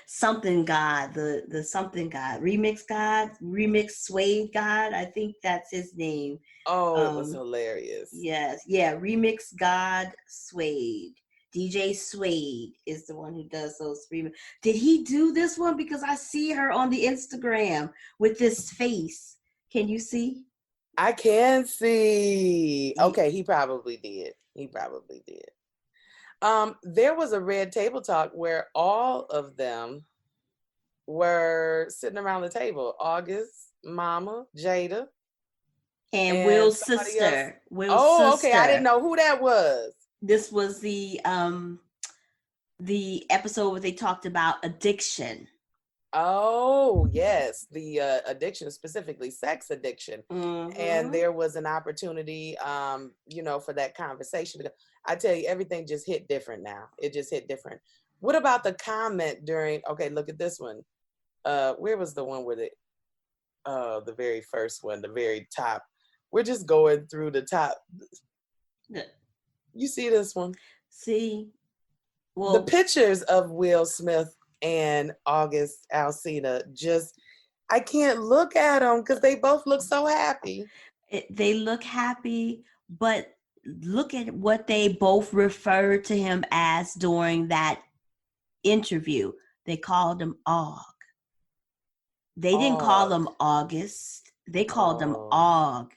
Something God, the something God, remix Suede God. I think that's his name. Oh, it was hilarious. Yes. Yeah. Remix God Suede. DJ Suede is the one who does those remix. Did he do this one? Because I see her on the Instagram with this face. Can you see? I can see. Okay, he probably did. There was a Red Tablecloth where all of them were sitting around the table. August, Mama, Jada, and Will's sister. Okay. I didn't know who that was. This was the episode where they talked about addiction. Oh, yes. The addiction, specifically sex addiction. Mm-hmm. And there was an opportunity, for that conversation. I tell you, everything just hit different now. It just hit different. What about the comment during, okay, look at this one. Where was the one with it? The very first one, the very top. We're just going through the top. You see this one? See? Well, the pictures of Will Smith and August Alsina, I can't look at them because they both look so happy. They look happy, but look at what they both referred to him as during that interview. They called him Og. They didn't call him August. They called him Og.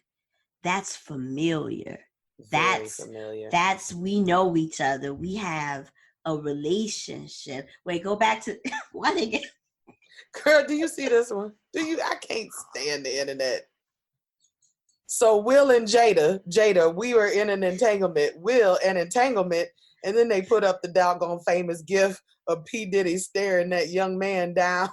That's familiar. Very familiar. That's we know each other. We have a relationship. Wait, go back to why they get. Girl, do you see this one? I can't stand the internet. So Will and Jada, we were in an entanglement. Will and entanglement, and then they put up the doggone famous gif of P. Diddy staring that young man down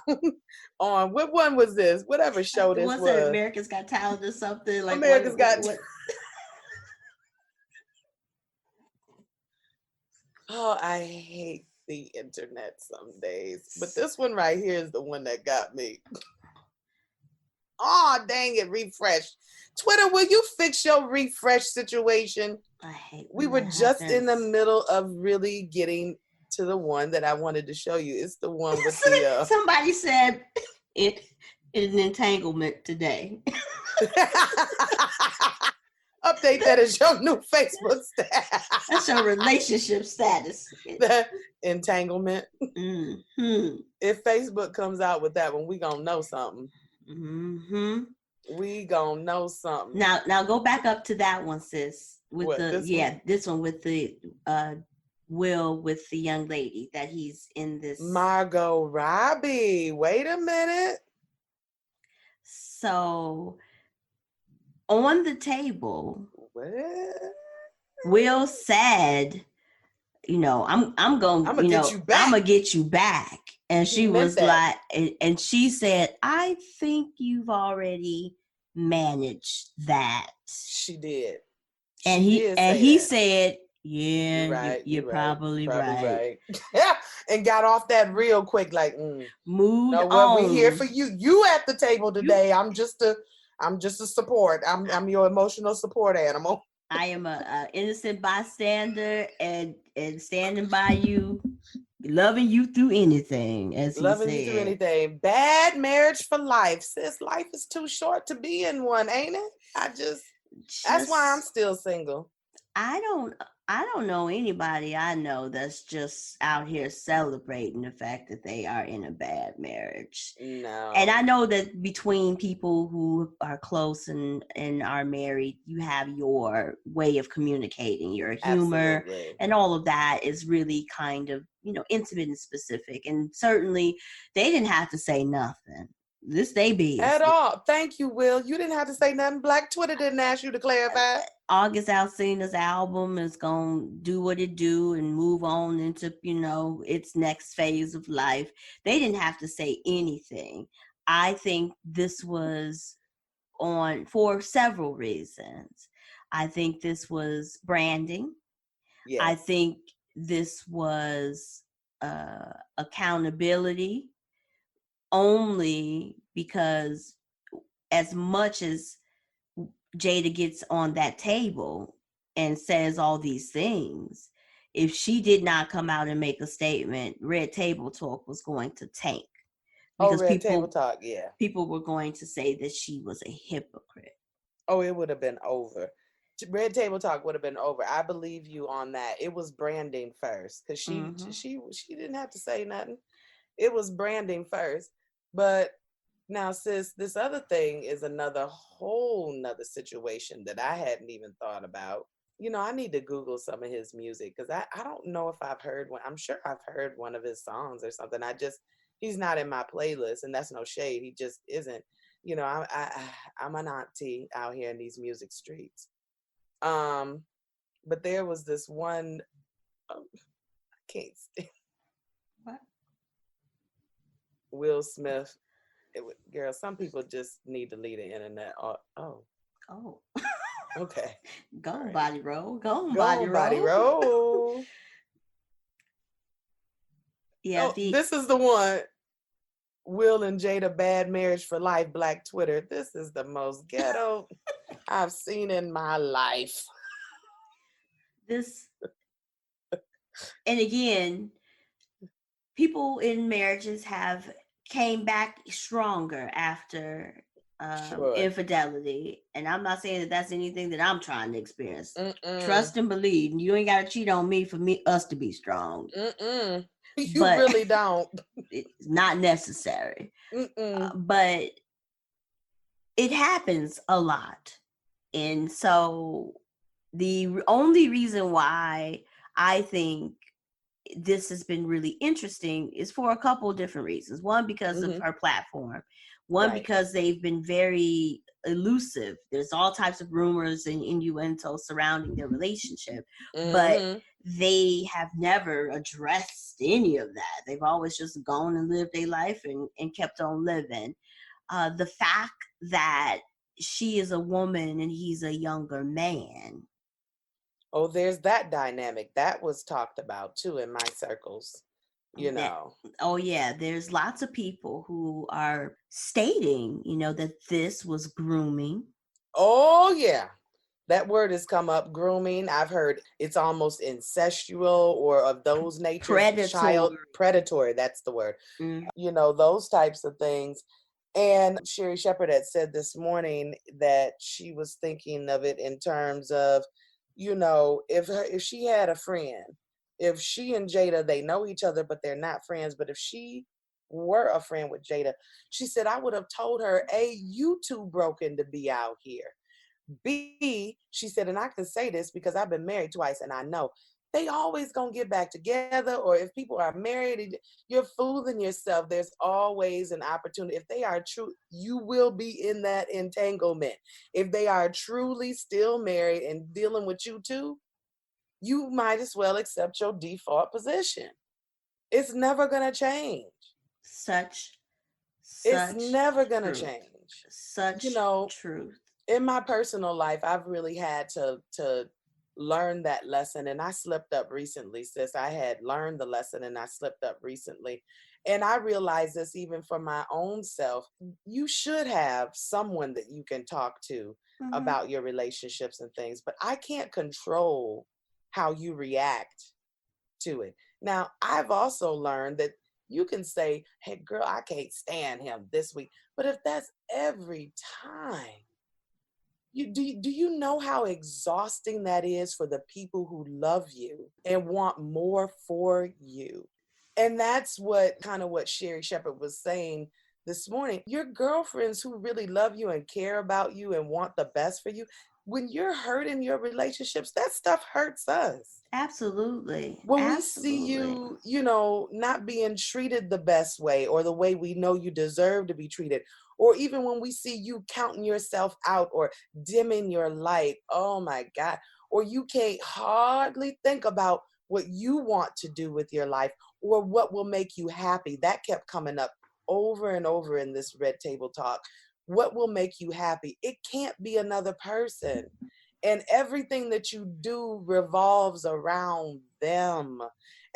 on what one was this? Whatever show this was. It America's Got Talent or something? Like America's Got. Oh, I hate the internet some days, but this one right here is the one that got me. Oh, dang it, refresh. Twitter, will you fix your refresh situation? I hate we were just in the middle of really getting to the one that I wanted to show you. It's the one with the... Somebody said it is an entanglement today. Update that as your new Facebook status. That's your relationship status. The entanglement. Mm-hmm. If Facebook comes out with that one, we gonna know something. Mm-hmm. We gonna know something. Now go back up to that one, sis. With what, this one with the Will with the young lady that he's in this. Margot Robbie. Wait a minute. So on the table, what? Will said, I'm gonna get you back. I'm gonna get you back. And she was like, and she said, I think you've already managed that. She did. And he said, yeah, you're right. Probably right. Yeah, and got off that real quick, like, moved on. We're here for you. You at the table today. I'm just a support. I'm your emotional support animal. I am a innocent bystander and standing by you, loving you through anything, as he loving said. You through anything. Bad marriage for life. Sis, life is too short to be in one, ain't it? That's why I'm still single. I don't know anybody I know that's just out here celebrating the fact that they are in a bad marriage. No. And I know that between people who are close and are married, you have your way of communicating, your humor. Absolutely. And all of that is really kind of, intimate and specific. And certainly they didn't have to say nothing. This they be. At all. Thank you, Will. You didn't have to say nothing. Black Twitter didn't ask you to clarify. August Alsina's album is going to do what it do and move on into, its next phase of life. They didn't have to say anything. I think this was for several reasons. I think this was branding. Yes. I think this was accountability. Only because as much as Jada gets on that table and says all these things, if she did not come out and make a statement, Red Table Talk was going to tank. Because Table Talk, yeah. People were going to say that she was a hypocrite. Oh, it would have been over. Red Table Talk would have been over. I believe you on that. It was branding first because she didn't have to say nothing. It was branding first. But now, sis, this other thing is another whole nother situation that I hadn't even thought about. I need to Google some of his music because I don't know if I've heard one. I'm sure I've heard one of his songs or something. He's not in my playlist, and that's no shade. He just isn't. I'm an auntie out here in these music streets. But there was this one. I can't stand. What? Will Smith. Girl, some people just need to leave the internet. Oh. Okay. Go on, right. Body Roll. Go on, Body Roll. Yeah. This is the one. Will and Jada, bad marriage for life, Black Twitter. This is the most ghetto I've seen in my life. And again, people in marriages came back stronger after Sure. infidelity. And I'm not saying that that's anything that I'm trying to experience. Mm-mm. Trust and believe. You ain't got to cheat on me for us to be strong. Mm-mm. You But really don't. it's not necessary. Mm-mm. But it happens a lot. And so the only reason why I think this has been really interesting is for a couple of different reasons. One, because of her platform. One, Right. because they've been very elusive. There's all types of rumors and innuendo surrounding their relationship, but they have never addressed any of that. They've always just gone and lived their life and kept on living. The fact that she is a woman and he's a younger man. Oh, there's that dynamic. That was talked about too in my circles, you know. Oh yeah, there's lots of people who are stating, that this was grooming. Oh, yeah. That word has come up, grooming. I've heard it's almost incestual or of those natures, predatory, that's the word. Mm. Those types of things. And Sherry Shepherd had said this morning that she was thinking of it in terms of, if she had a friend, if she and Jada, they know each other, but they're not friends. But if she were a friend with Jada, she said, I would have told her, A, you too broken to be out here. B, she said, and I can say this because I've been married twice and I know they always gonna get back together. Or if people are married, you're fooling yourself. There's always an opportunity. If they are true, you will be in that entanglement. If they are truly still married and dealing with you too, you might as well accept your default position. It's never gonna change. It's never gonna change. Such truth. In my personal life, I've really had to learn that lesson, and I slipped up recently, sis. I had learned the lesson and I slipped up recently. And I realized this even for my own self. You should have someone that you can talk to about your relationships and things, but I can't control how you react to it. Now, I've also learned that you can say, hey, girl, I can't stand him this week. But if that's every time, do you know how exhausting that is for the people who love you and want more for you? And that's what Sherry Shepherd was saying this morning. Your girlfriends who really love you and care about you and want the best for you, when you're hurt in your relationships, that stuff hurts us. Absolutely. When we see you, not being treated the best way or the way we know you deserve to be treated, or even when we see you counting yourself out or dimming your light, oh my God, or you can't hardly think about what you want to do with your life or what will make you happy. That kept coming up over and over in this Red Table Talk. What will make you happy? It can't be another person. And everything that you do revolves around them.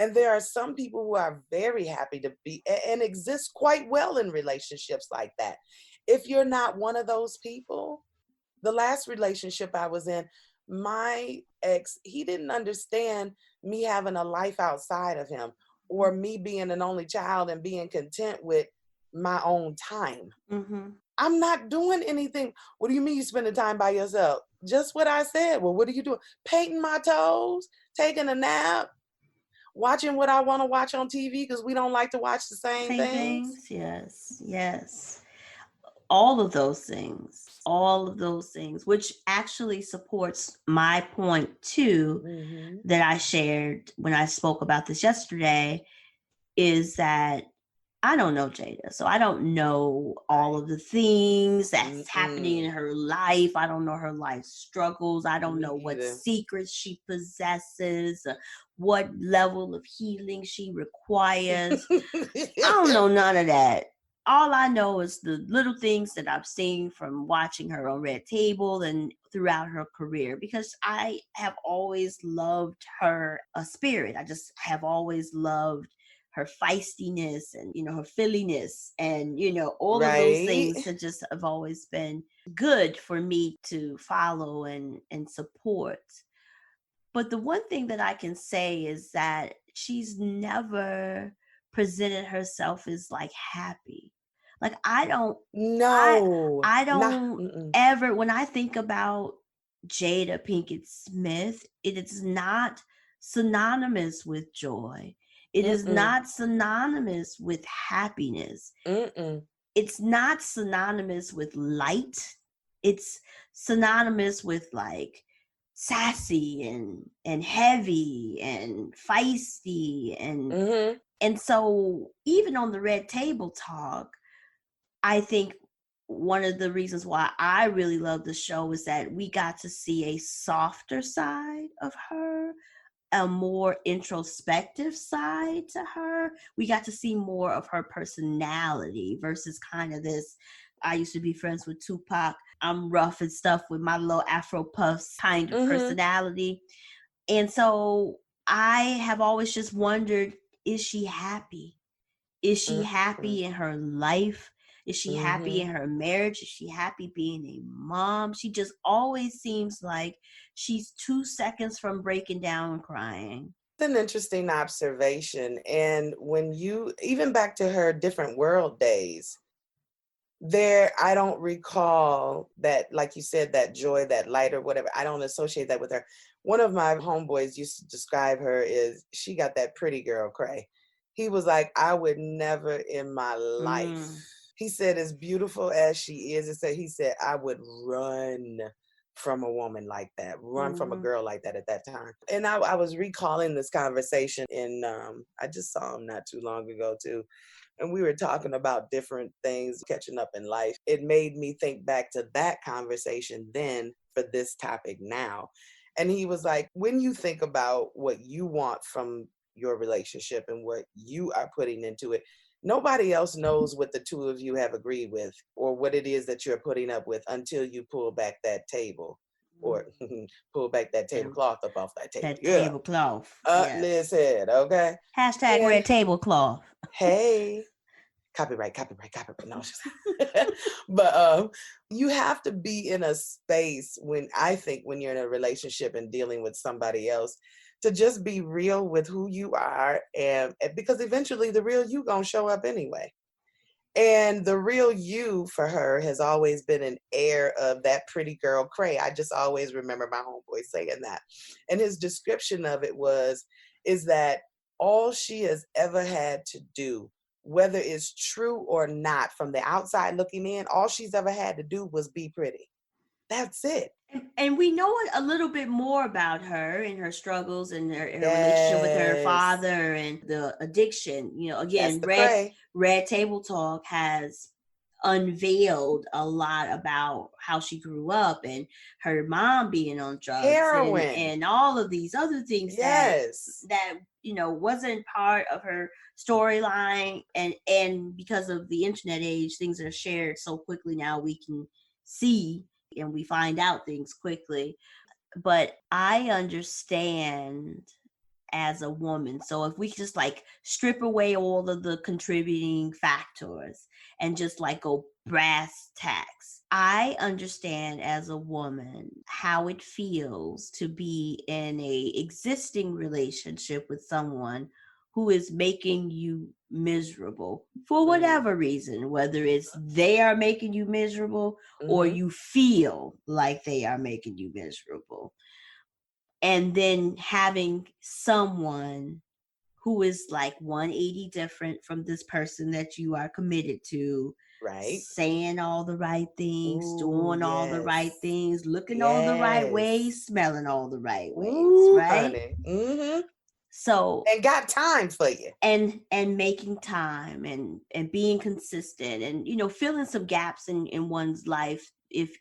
And there are some people who are very happy to be and exist quite well in relationships like that. If you're not one of those people, the last relationship I was in, my ex, he didn't understand me having a life outside of him or me being an only child and being content with my own time. I'm not doing anything. What do you mean you spending time by yourself? Just what I said. Well, what are you doing? Painting my toes, taking a nap, watching what I want to watch on TV because we don't like to watch the same things. Yes. All of those things, which actually supports my point too, that I shared when I spoke about this yesterday, is that I don't know Jada. So I don't know all of the things that's happening in her life. I don't know her life struggles. I don't know what secrets she possesses, what level of healing she requires. I don't know none of that. All I know is the little things that I've seen from watching her on Red Table and throughout her career, because I have always loved her spirit. I just have always loved her feistiness and, her filliness and, all of those things have always been good for me to follow and support. But the one thing that I can say is that she's never presented herself as like happy. Like I don't No. I Nah, don't ever, when I think about Jada Pinkett Smith, it is not synonymous with joy. It is not synonymous with happiness. It's not synonymous with light. It's synonymous with like sassy and heavy and feisty and so even on the Red Table Talk, I think one of the reasons why I really love the show is that we got to see a softer side of her, a more introspective side to her. We got to see more of her personality versus kind of this, I used to be friends with Tupac, I'm rough and stuff with my little Afro puffs kind of personality. And so I have always just wondered, is she happy? Is she happy in her life? Is she happy in her marriage? Is she happy being a mom? She just always seems like she's 2 seconds from breaking down and crying. It's an interesting observation. And when you, even back to her different world days, there, I don't recall that, like you said, that joy, that light or whatever. I don't associate that with her. One of my homeboys used to describe her as she got that pretty girl cray. He was like, I would never in my life. He said, as beautiful as she is, he said, I would run from a woman like that, run from a girl like that at that time. And I was recalling this conversation in, I just saw him not too long ago too. And we were talking about different things, catching up in life. It made me think back to that conversation then for this topic now. And he was like, when you think about what you want from your relationship and what you are putting into it, nobody else knows what the two of you have agreed with or what it is that you're putting up with until you pull back that table or pull back that tablecloth up off that table. That tablecloth. Yes. Liz said, okay. Hashtag Red Tablecloth. Hey, copyright. No, but you have to be in a space when you're in a relationship and dealing with somebody else to just be real with who you are, and because eventually the real you gonna show up anyway. And the real you for her has always been an air of that pretty girl cray. I just always remember my homeboy saying that. And his description of it is that all she has ever had to do, whether it's true or not, from the outside looking in, all she's ever had to do was be pretty. That's it. And we know a little bit more about her and her struggles and her relationship with her father and the addiction. You know, again, Red Table Talk has unveiled a lot about how she grew up and her mom being on drugs, heroin, and all of these other things that you know wasn't part of her storyline. And because of the internet age, things are shared so quickly now, we can see and we find out things quickly. But I understand as a woman, so if we just like strip away all of the contributing factors and just like go brass tacks, I understand as a woman how it feels to be in a existing relationship with someone who is making you miserable for whatever reason, whether it's they are making you miserable or you feel like they are making you miserable. And then having someone who is like 180 different from this person that you are committed to, right? Saying all the right things, doing all the right things, looking all the right ways, smelling all the right ways, right? Honey. So and got time for you, and making time and being consistent, and you know, filling some gaps in one's life if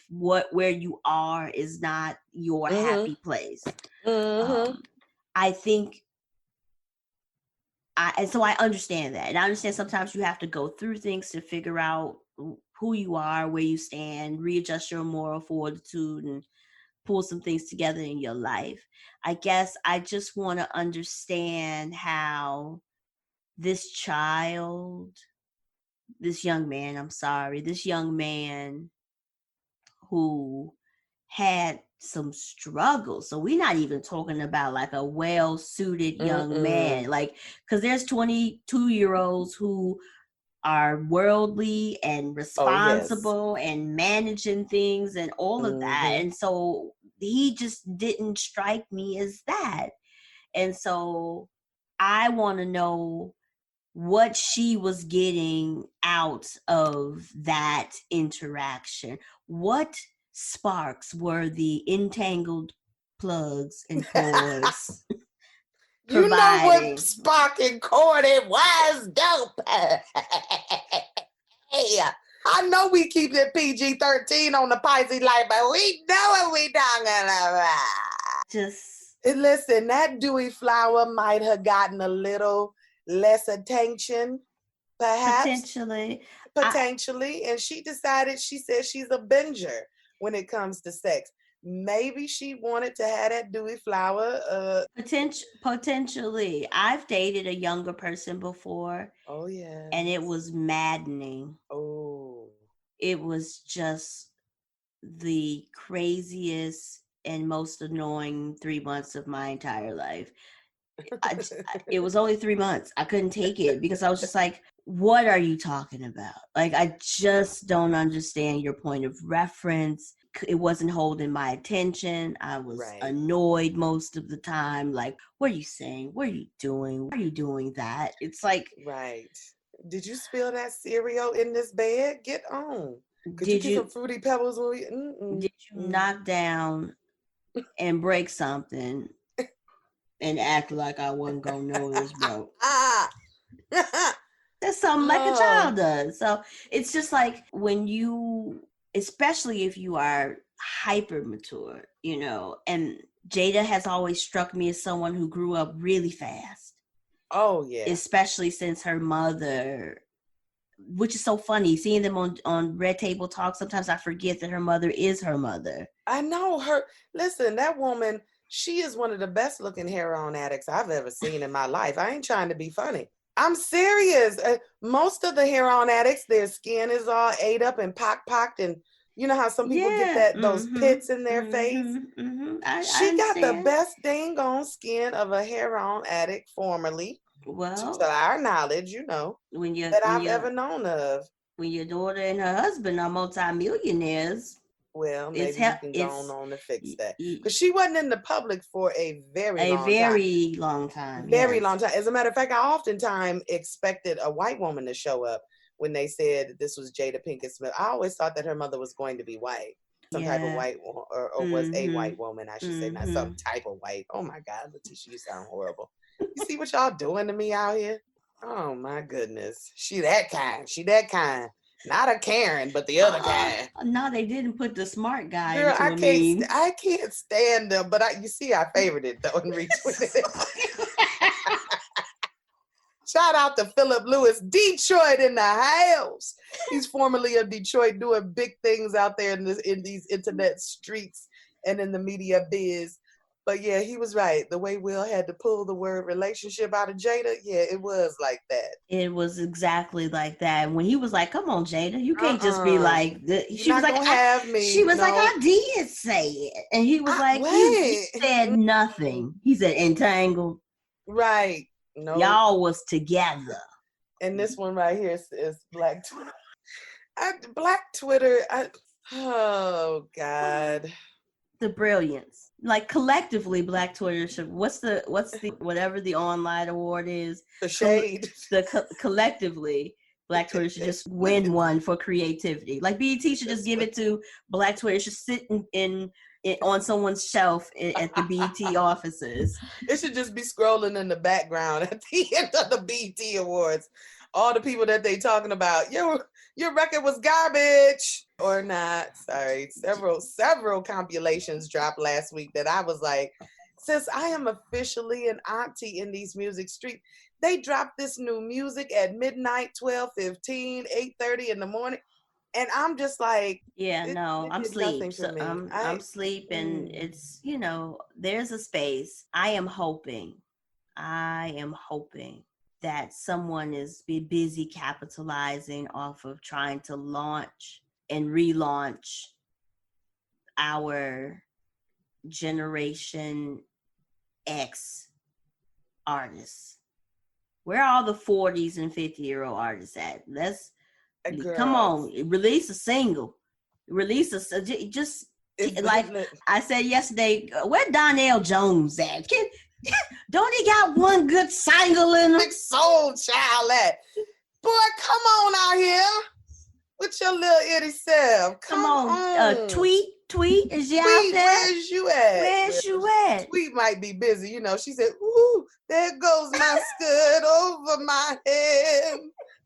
where you are is not your happy place. I think and so I understand that, and I understand sometimes you have to go through things to figure out who you are, where you stand, readjust your moral fortitude, and pull some things together in your life. I guess I just want to understand how this young man who had some struggles. So we're not even talking about like a well-suited young man, like, because there's 22-year-olds who are worldly and responsible and managing things and all of that. And so he just didn't strike me as that. And so I want to know what she was getting out of that interaction. What sparks were the entangled plugs and cords You know providing? what spark and cord it was, dope. Hey, I know we keep it PG-13 on the Pisces Life, but we know what we talking about. Just Listen, that dewy flower might have gotten a little less attention, perhaps. Potentially. And she decided, she said she's a binger when it comes to sex. Maybe she wanted to have that dewy flower. Potentially. I've dated a younger person before. Oh, yeah. And it was maddening. Oh. It was just the craziest and most annoying 3 months of my entire life. It was only 3 months. I couldn't take it because I was just like, what are you talking about? Like, I just don't understand your point of reference. It wasn't holding my attention. I was annoyed most of the time. Like, what are you saying? What are you doing? Why are you doing that? It's like, right. Did you spill that cereal in this bed? Get on. Could you get some Fruity Pebbles when we... Did you knock down and break something and act like I wasn't gonna know it was broke? That's something like a child does. So it's just like when you, especially if you are hyper mature, you know, and Jada has always struck me as someone who grew up really fast. Oh, yeah. Especially since her mother, which is so funny, seeing them on Red Table Talk, sometimes I forget that her mother is her mother. I know her. Listen, that woman, she is one of the best looking heroin addicts I've ever seen in my life. I ain't trying to be funny. I'm serious. Most of the heroin addicts, their skin is all ate up and pocked, and you know how some people get those pits in their face? She got the best dang on skin of a heroin addict formerly. Well, to our knowledge, you know, that I've ever known of. When your daughter and her husband are multimillionaires. Well, maybe you can go on and fix that. Because she wasn't in the public for a very long time. Very long time. As a matter of fact, I oftentimes expected a white woman to show up when they said this was Jada Pinkett Smith. I always thought that her mother was going to be white. Some type of white, or was a white woman, I should say. Not some type of white. Oh my God, Letitia, you sound horrible. You see what y'all doing to me out here? Oh my goodness. She that kind. Not a Karen, but the other kind. No, they didn't put the smart guy Girl, into a meme. I can't stand them, but you see, I favored it though and retweeted it. Shout out to Philip Lewis, Detroit in the house. He's formerly of Detroit, doing big things out there in these internet streets and in the media biz. But yeah, he was right. The way Will had to pull the word relationship out of Jada, yeah, it was like that. It was exactly like that. When he was like, "Come on, Jada, you can't just be like." She was like, have me. She was like, "I did say it," and he was like, "You said nothing." He said, "Entangled." Right. No. Y'all was together. And this one right here is Black Twitter. Black Twitter. Oh God. The brilliance, like collectively, Black Twitter should. What's the whatever the online award is? The shade. Collectively, Black Twitter should just win one for creativity. Like BET should just give it to Black Twitter. It should sit in on someone's shelf at the BET offices. It should just be scrolling in the background at the end of the BET Awards. All the people that they talking about. Your record was garbage or not. Sorry. Several compilations dropped last week that I was like, since I am officially an auntie in these music streets, they dropped this new music at midnight, 12:15, 8:30 in the morning. And I'm just like, I'm asleep. So I'm asleep, and it's, you know, there's a space. I am hoping that someone is busy capitalizing off of trying to launch and relaunch our Generation X artists. Where are all the 40s and 50-year-old artists at? Let's come Girl. on, release a single, release a just like I said yesterday. Where Donnell Jones at? Don't he got one good single in him? Big soul child at. Boy, come on out here with your little itty self. Come on. Tweet, is you out there? Where's you at? Where's you at? Tweet might be busy. You know, she said, ooh, there goes my skirt over my head.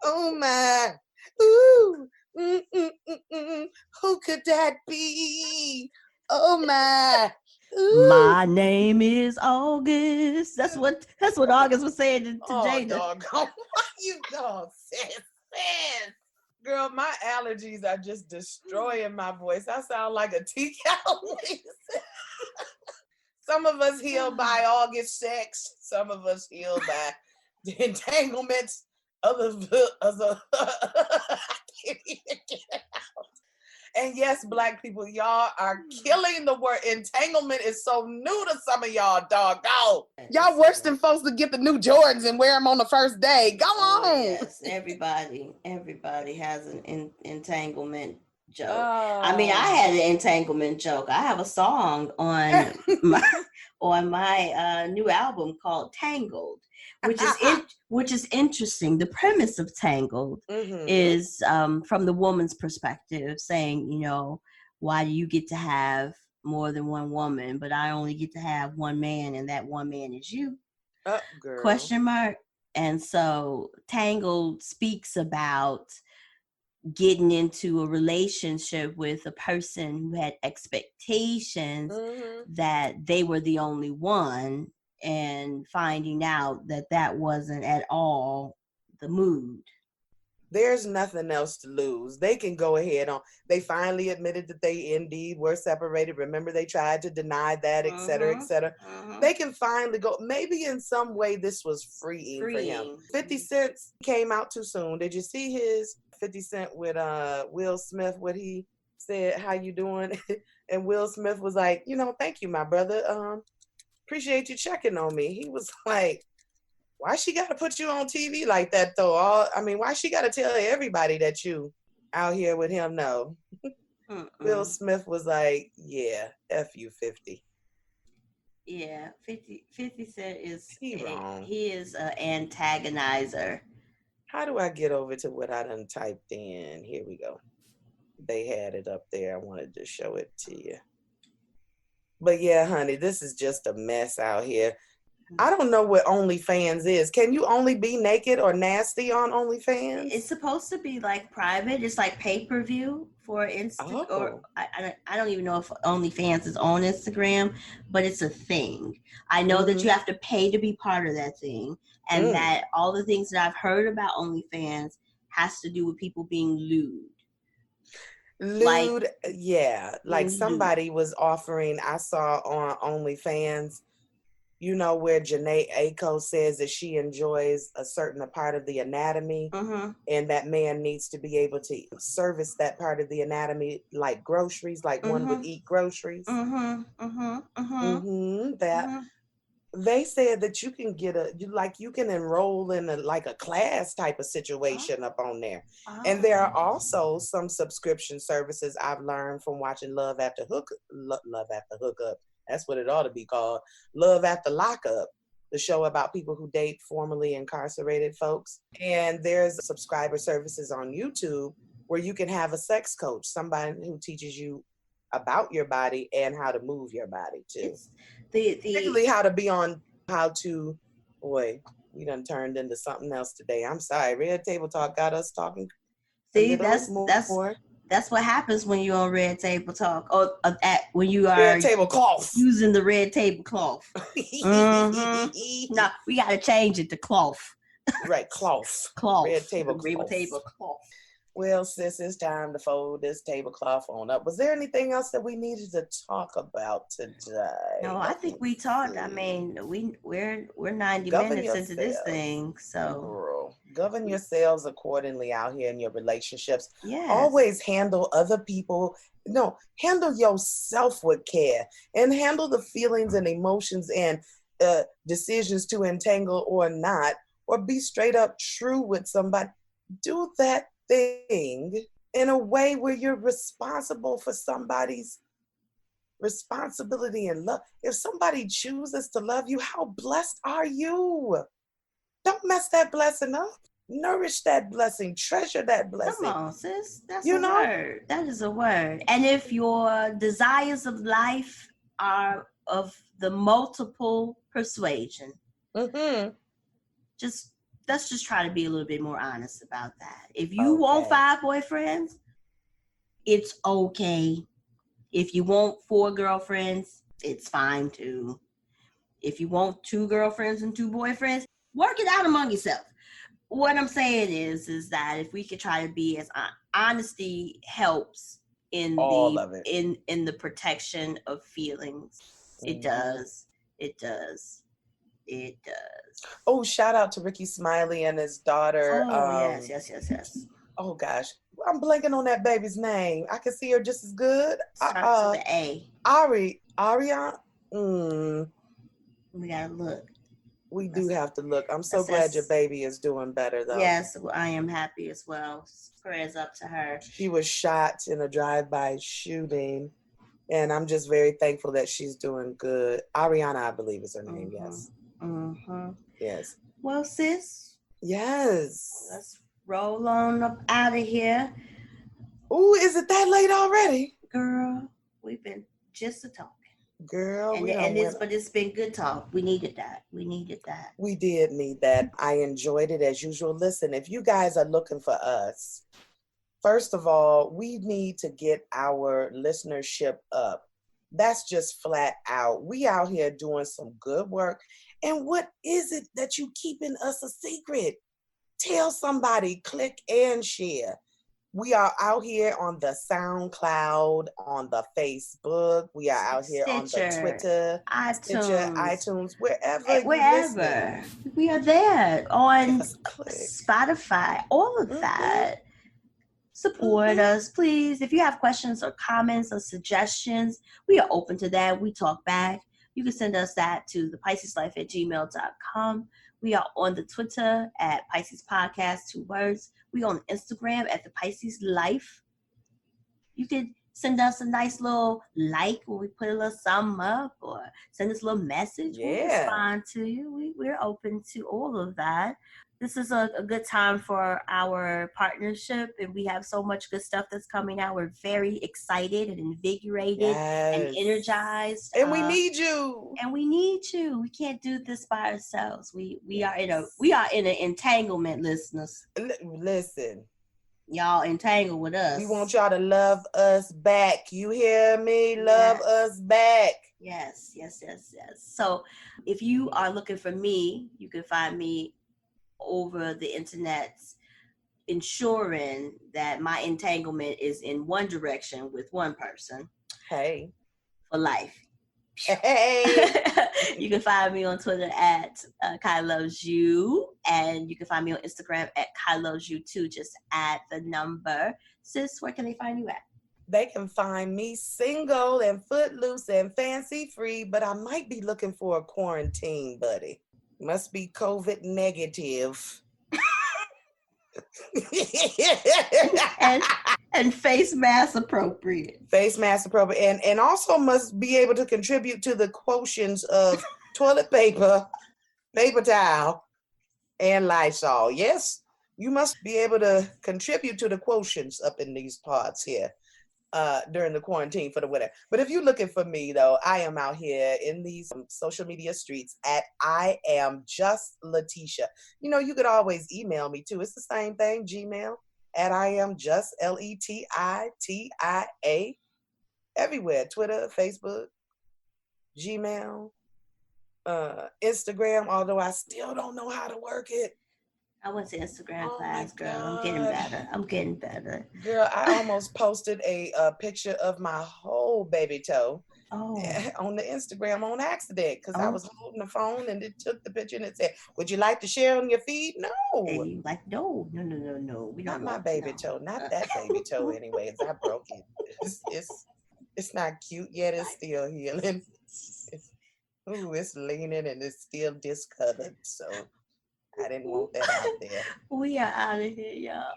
Oh my. Ooh. Who could that be? Oh my. Ooh. My name is August. That's what August was saying to Jada. Doggone. Why you don't sis? Girl, my allergies are just destroying my voice. I sound like a tea kettle. Some of us heal by August sex. Some of us heal by the entanglements. Others, I can't even get it out. And yes, Black people, y'all are killing the word. Entanglement is so new to some of y'all, doggone. Y'all worse than folks to get the new Jordans and wear them on the first day. Go on. Yes, everybody has an entanglement joke. I mean, I had an entanglement joke. I have a song on my new album called Tangled, which is interesting. The premise of Tangled is from the woman's perspective, saying, you know, why do you get to have more than one woman, but I only get to have one man, and that one man is you? Girl. Question mark. And so Tangled speaks about getting into a relationship with a person who had expectations that they were the only one, and finding out that that wasn't at all the mood. There's nothing else to lose. They can go ahead on. They finally admitted that they indeed were separated. Remember, they tried to deny that, et cetera, et cetera. They can finally go. Maybe in some way this was freeing for him. 50 Cent came out too soon. Did you see his 50 Cent with Will Smith? What he said, how you doing? And Will Smith was like, you know, thank you, my brother. Appreciate you checking on me. He was like, why she got to put you on TV like that, though? Why she got to tell everybody that you out here with him? No. Will Smith was like, yeah, F you, 50. Yeah, 50 Cent is wrong. He is an antagonizer. How do I get over to what I done typed in? Here we go. They had it up there. I wanted to show it to you. But yeah, honey, this is just a mess out here. I don't know what OnlyFans is. Can you only be naked or nasty on OnlyFans? It's supposed to be like private. It's like pay-per-view for Instagram. Or I don't even know if OnlyFans is on Instagram, but it's a thing. I know that you have to pay to be part of that thing, and that all the things that I've heard about OnlyFans has to do with people being lewd. Like somebody was offering, I saw on OnlyFans, you know, where Janae Aiko says that she enjoys a certain part of the anatomy, and that man needs to be able to service that part of the anatomy like groceries, like one would eat groceries. They said that you can get you can enroll in a class type of situation up on there. And there are also some subscription services I've learned from watching Love After Hookup. That's what it ought to be called. Love After Lockup, the show about people who date formerly incarcerated folks. And there's subscriber services on YouTube where you can have a sex coach, somebody who teaches you about your body and how to move your body too. Particularly boy, we done turned into something else today. I'm sorry. Red Table Talk got us talking. See, that's what happens when you're on Red Table Talk, or when you are Red Tablecloth, using the Red Tablecloth. No, we got to change it to cloth. Right, cloth. Red Tablecloth. Well, sis, it's time to fold this tablecloth on up. Was there anything else that we needed to talk about today? No, I think we talked. I mean, we're 90 minutes into this thing, so girl, govern yourselves accordingly out here in your relationships. Yes. Always handle other people. No, handle yourself with care, and handle the feelings and emotions and decisions to entangle or not, or be straight up true with somebody. Do that thing in a way where you're responsible for somebody's responsibility and love. If somebody chooses to love you, how blessed are you? Don't mess that blessing up. Nourish that blessing. Treasure that blessing. Come on, sis. That's You a know? word. That is a word. And if your desires of life are of the multiple persuasion, let's just try to be a little bit more honest about that. If you want 5 boyfriends, it's okay. If you want 4 girlfriends, it's fine too. If you want 2 girlfriends and 2 boyfriends, work it out among yourself. What I'm saying is that if we could try to be as honesty helps in the protection of feelings. It does. Oh, shout out to Ricky Smiley and his daughter. Oh, yes. Oh gosh, I'm blanking on that baby's name. I can see her just as good. Starts with an A. Ariana. We gotta look. We do have to look. I'm so glad your baby is doing better, though. Yes, I am happy as well. Prayers up to her. She was shot in a drive-by shooting, and I'm just very thankful that she's doing good. Ariana, I believe is her name, yes. Yes. Well, sis. Yes. Let's roll on up out of here. Ooh, is it that late already? Girl, we've been just a talking. Girl, but it's been good talk. We needed that. We did need that. I enjoyed it as usual. Listen, if you guys are looking for us, first of all, we need to get our listenership up. That's just flat out. We out here doing some good work. And what is it that you keeping us a secret? Tell somebody, click and share. We are out here on the SoundCloud, on the Facebook. We are out here on the Twitter, iTunes, wherever. We are there on Spotify, all of that. Support us, please. If you have questions or comments or suggestions, we are open to that. We talk back. You can send us that to thepisceslife@gmail.com. We are on the Twitter at Pisces Podcast, 2 words. We on Instagram at the Pisces Life. You can send us a nice little like when we put a little something up, or send us a little message. We'll respond to you. We're open to all of that. This is a good time for our partnership, and we have so much good stuff that's coming out. We're very excited and invigorated and energized. And we need you. We can't do this by ourselves. We are in an entanglement, listeners. Listen. Y'all entangle with us. We want y'all to love us back. You hear me? Love us back. Yes. So if you are looking for me, you can find me over the internet, ensuring that my entanglement is in one direction with one person. Hey. For life. Hey. You can find me on Twitter at Kai Loves You, and you can find me on Instagram at Kai Loves You too. Just add the number. Sis, where can they find you at? They can find me single and footloose and fancy free, but I might be looking for a quarantine buddy. Must be COVID negative. and face mask appropriate. And also must be able to contribute to the quotients of toilet paper, paper towel, and Lysol. Yes, you must be able to contribute to the quotients up in these parts here during the quarantine for the winter. But if you're looking for me, though, I am out here in these social media streets at I am just Letitia. You know, you could always email me too. It's the same thing, Gmail at I am just LETITIA. Everywhere, Twitter, Facebook, Gmail, Instagram, although I still don't know how to work it. I went to Instagram class, girl. I'm getting better. Girl, I almost posted a picture of my whole baby toe on the Instagram on accident because I was holding the phone and it took the picture and it said, "Would you like to share on your feed?" No. And like, no. We not my baby toe. Not that baby toe anyways. I broke it. It's not cute yet. It's still healing. It's leaning and it's still discolored. So I didn't want that out there. We are out of here, y'all.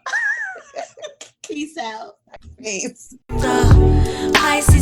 Peace out. Peace. The Pisces